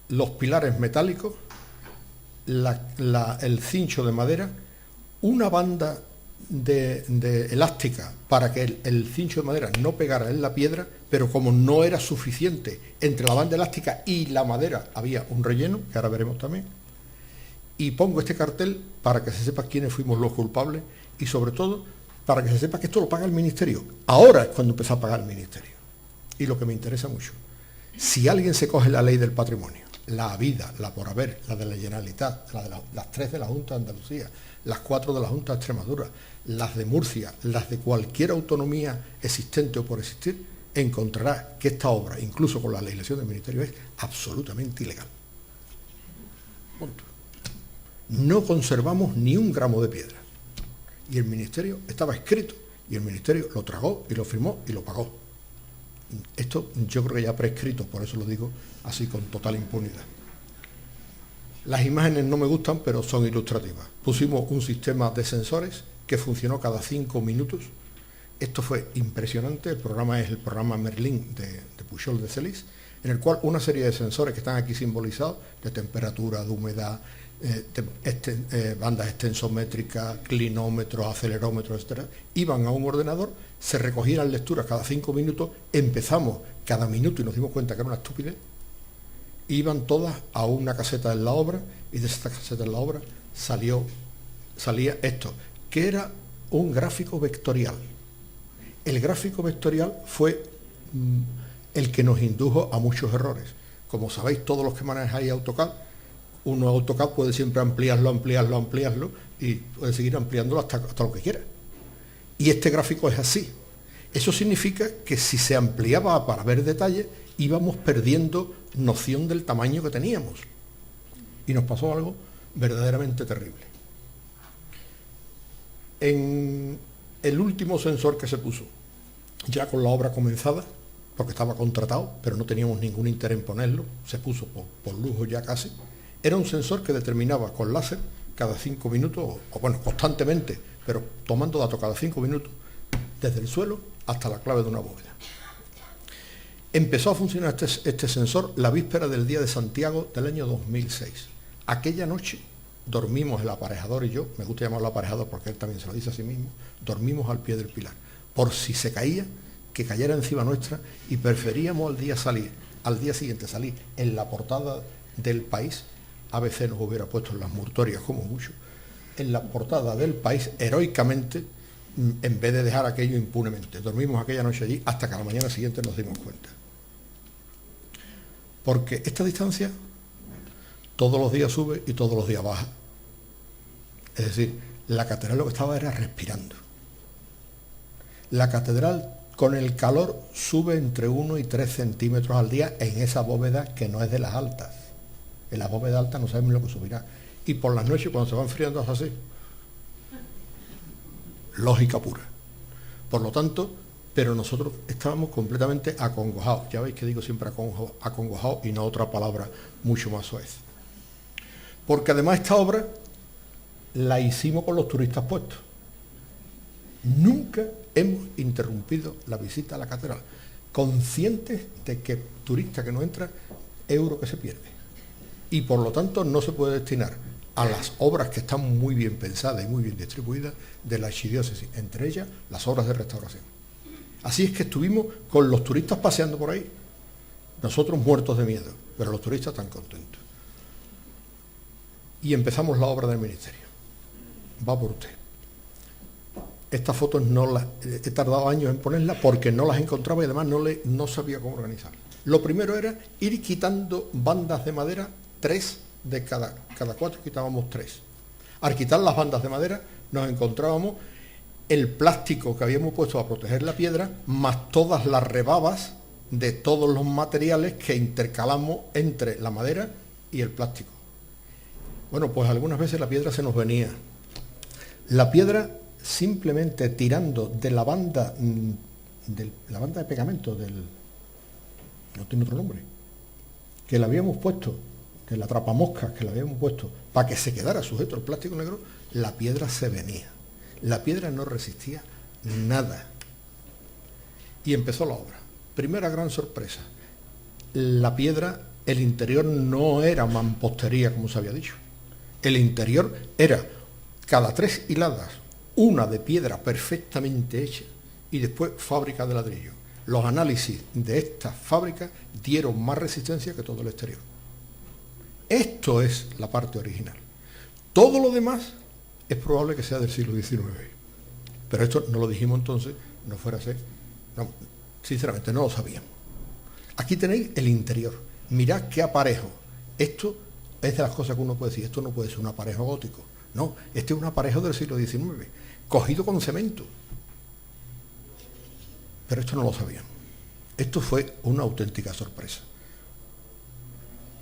Los pilares metálicos, el cincho de madera, una banda de elástica para que el cincho de madera no pegara en la piedra, pero como no era suficiente, entre la banda elástica y la madera había un relleno, que ahora veremos también. Y pongo este cartel para que se sepa quiénes fuimos los culpables y sobre todo para que se sepa que esto lo paga el Ministerio. Ahora es cuando empezó a pagar el Ministerio. Y lo que me interesa mucho, si alguien se coge la ley del patrimonio, la Vida, la Por Haber, la de la Generalitat, las 3 de la Junta de Andalucía, las 4 de la Junta de Extremadura, las de Murcia, las de cualquier autonomía existente o por existir, encontrará que esta obra, incluso con la legislación del Ministerio, es absolutamente ilegal. Punto. No conservamos ni un gramo de piedra. Y el Ministerio estaba escrito, y el Ministerio lo tragó y lo firmó y lo pagó. Esto yo creo que ya prescrito, por eso lo digo así con total impunidad. Las imágenes no me gustan, pero son ilustrativas. Pusimos un sistema de sensores que funcionó cada 5 minutos. Esto fue impresionante. El programa es el programa Merlin de Pujol de Celis, en el cual una serie de sensores que están aquí simbolizados, de temperatura, de humedad, bandas extensométricas, clinómetros, acelerómetros, etcétera, iban a un ordenador, se recogían lecturas cada 5 minutos, empezamos cada minuto y nos dimos cuenta que era una estupidez, iban todas a una caseta en la obra, y de esta caseta en la obra salía esto, que era un gráfico vectorial. El gráfico vectorial fue el que nos indujo a muchos errores. Como sabéis, todos los que manejáis AutoCAD, uno AutoCAD puede siempre ampliarlo y puede seguir ampliándolo hasta lo que quiera. Y este gráfico es así. Eso significa que si se ampliaba para ver detalles, íbamos perdiendo noción del tamaño que teníamos. Y nos pasó algo verdaderamente terrible. En el último sensor que se puso, ya con la obra comenzada, porque estaba contratado, pero no teníamos ningún interés en ponerlo, se puso por lujo ya casi, era un sensor que determinaba con láser cada 5 minutos, o bueno, constantemente, pero tomando datos cada 5 minutos, desde el suelo hasta la clave de una bóveda. Empezó a funcionar este sensor la víspera del Día de Santiago del año 2006. Aquella noche dormimos el aparejador y yo, me gusta llamarlo aparejador porque él también se lo dice a sí mismo, dormimos al pie del pilar, por si se caía, que cayera encima nuestra, y preferíamos al día siguiente salir en la portada del País. ABC nos hubiera puesto en las mortorias como mucho, en la portada del País, heroicamente, en vez de dejar aquello impunemente. Dormimos aquella noche allí hasta que a la mañana siguiente nos dimos cuenta. Porque esta distancia todos los días sube y todos los días baja. Es decir, la catedral lo que estaba era respirando. La catedral con el calor sube entre 1 y 3 centímetros al día en esa bóveda que no es de las altas. En la bóveda alta no sabemos lo que subirá. Y por las noches cuando se va enfriando es así. Lógica pura. Por lo tanto, pero nosotros estábamos completamente acongojados. Ya veis que digo siempre acongojados y no otra palabra mucho más suave. Porque además esta obra la hicimos con los turistas puestos. Nunca hemos interrumpido la visita a la catedral, conscientes de que turista que no entra, euro que se pierde. Y por lo tanto no se puede destinar a las obras que están muy bien pensadas y muy bien distribuidas de la archidiócesis, entre ellas las obras de restauración. Así es que estuvimos con los turistas paseando por ahí, nosotros muertos de miedo, pero los turistas tan contentos. Y empezamos la obra del ministerio. Va por usted. Estas fotos no las he tardado años en ponerlas porque no las encontraba y además no sabía cómo organizarlas. Lo primero era ir quitando bandas de madera, 3 de cada 4 quitábamos 3. Al quitar las bandas de madera nos encontrábamos el plástico que habíamos puesto a proteger la piedra, más todas las rebabas de todos los materiales que intercalamos entre la madera y el plástico. Bueno, pues algunas veces la piedra se nos venía. La piedra simplemente tirando de la banda de pegamento no tiene otro nombre, que le habíamos puesto, de la trapamoscas que le habíamos puesto para que se quedara sujeto al plástico negro, la piedra se venía. La piedra no resistía nada. Y empezó la obra. Primera gran sorpresa. La piedra, el interior no era mampostería como se había dicho. El interior era cada 3 hiladas, una de piedra perfectamente hecha y después fábrica de ladrillo. Los análisis de esta fábrica dieron más resistencia que todo el exterior. Esto es la parte original. Todo lo demás es probable que sea del siglo XIX. Pero esto no lo dijimos entonces, no fuera a ser. No, sinceramente no lo sabíamos. Aquí tenéis el interior. Mirad qué aparejo. Esto es de las cosas que uno puede decir. Esto no puede ser un aparejo gótico. No, este es un aparejo del siglo XIX, cogido con cemento. Pero esto no lo sabíamos. Esto fue una auténtica sorpresa.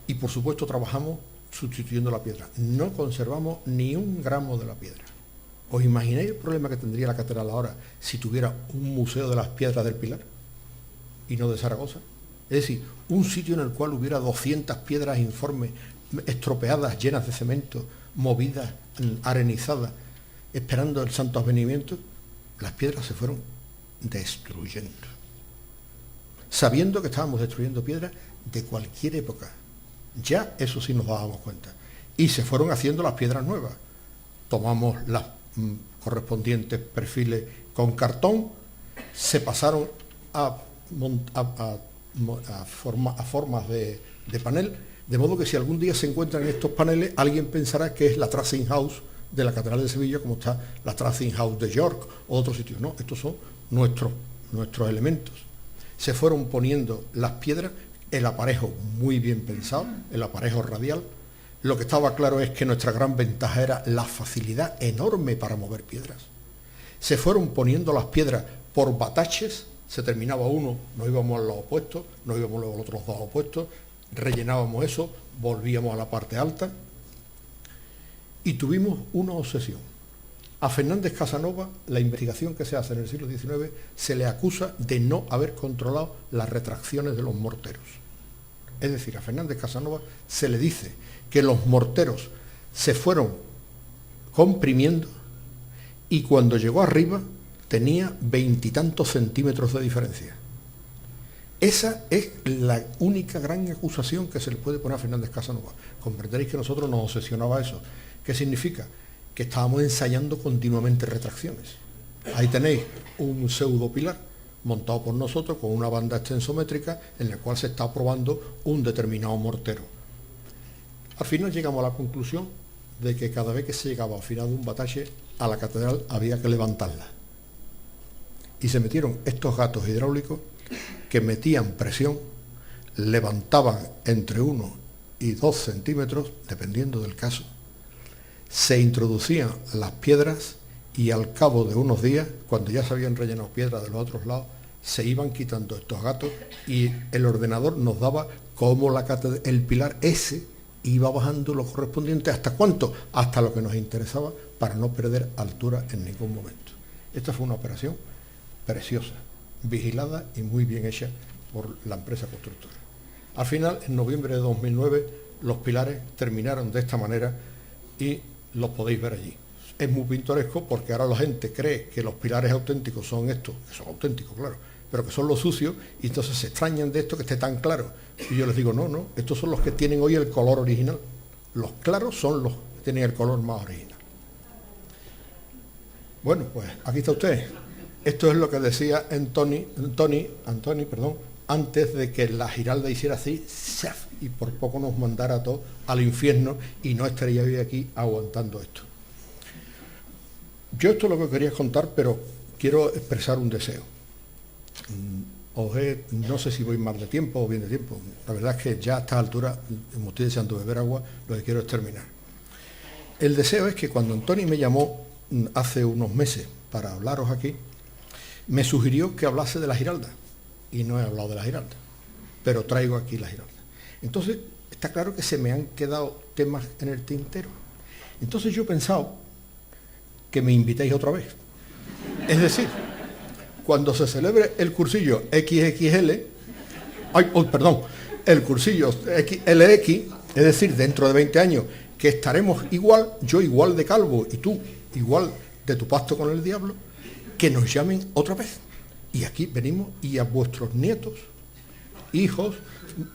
Y por supuesto trabajamos sustituyendo la piedra. No conservamos ni un gramo de la piedra. ¿Os imagináis el problema que tendría la catedral ahora si tuviera un museo de las piedras del Pilar y no de Zaragoza? Es decir, un sitio en el cual hubiera 200 piedras informes, estropeadas, llenas de cemento, movidas, arenizadas, esperando el santo advenimiento. Las piedras se fueron destruyendo, sabiendo que estábamos destruyendo piedras de cualquier época. Ya eso sí nos dábamos cuenta. Y se fueron haciendo las piedras nuevas. Tomamos las correspondientes perfiles con cartón, se pasaron a formas de panel, de modo que si algún día se encuentran estos paneles, alguien pensará que es la Tracing House de la Catedral de Sevilla, como está la Tracing House de York o otros sitios. No, estos son nuestros elementos. Se fueron poniendo las piedras, el aparejo muy bien pensado, el aparejo radial. Lo que estaba claro es que nuestra gran ventaja era la facilidad enorme para mover piedras. Se fueron poniendo las piedras por bataches, se terminaba uno, nos íbamos al lado opuesto, nos íbamos luego a los otros dos opuestos, rellenábamos eso, volvíamos a la parte alta y tuvimos una obsesión. A Fernández Casanova, la investigación que se hace en el siglo XIX, se le acusa de no haber controlado las retracciones de los morteros. Es decir, a Fernández Casanova se le dice que los morteros se fueron comprimiendo y cuando llegó arriba tenía 20 y tantos centímetros de diferencia. Esa es la única gran acusación que se le puede poner a Fernández Casanova. Comprenderéis que a nosotros nos obsesionaba eso. ¿Qué significa? Que estábamos ensayando continuamente retracciones. Ahí tenéis un pseudo pilar montado por nosotros con una banda extensométrica en la cual se está probando un determinado mortero. Al final llegamos a la conclusión de que cada vez que se llegaba al final de un batalle, a la catedral había que levantarla. Y se metieron estos gatos hidráulicos que metían presión, levantaban entre 1 y 2 centímetros, dependiendo del caso, se introducían las piedras y al cabo de unos días, cuando ya se habían rellenado piedras de los otros lados, se iban quitando estos gatos y el ordenador nos daba cómo el pilar ese iba bajando lo correspondiente. ¿Hasta cuánto? Hasta lo que nos interesaba para no perder altura en ningún momento. Esta fue una operación preciosa, vigilada y muy bien hecha por la empresa constructora. Al final, en noviembre de 2009, los pilares terminaron de esta manera y los podéis ver allí. Es muy pintoresco porque ahora la gente cree que los pilares auténticos son estos, que son auténticos, claro, pero que son los sucios, y entonces se extrañan de esto que esté tan claro. Y yo les digo, no, estos son los que tienen hoy el color original. Los claros son los que tienen el color más original. Bueno, pues aquí está usted. Esto es lo que decía Antoni, antes de que la Giralda hiciera así, y por poco nos mandara a todos al infierno y no estaría hoy aquí aguantando esto. Yo esto es lo que quería contar, pero quiero expresar un deseo. No sé si voy mal de tiempo o bien de tiempo. La verdad es que ya a esta altura, como estoy deseando beber agua, lo que quiero es terminar. El deseo es que cuando Antoni me llamó hace unos meses para hablaros aquí, me sugirió que hablase de la Giralda. Y no he hablado de la Giralda, pero traigo aquí la Giralda. Entonces, está claro que se me han quedado temas en el tintero. Entonces yo he pensado que me invitéis otra vez. Es decir, cuando se celebre el cursillo XXL, el cursillo LX, es decir, dentro de 20 años, que estaremos igual, yo igual de calvo y tú igual de tu pacto con el diablo, que nos llamen otra vez. Y aquí venimos y a vuestros nietos, hijos,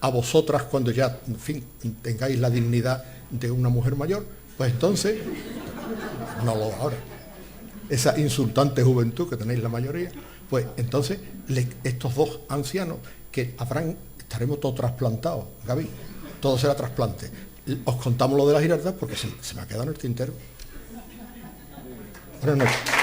a vosotras cuando ya, en fin, tengáis la dignidad de una mujer mayor, pues entonces, no lo ahora, esa insultante juventud que tenéis la mayoría, pues entonces estos dos ancianos que estaremos todos trasplantados, Gaby, todo será trasplante. Os contamos lo de las Giraldas porque se me ha quedado en el tintero. Buenas noches.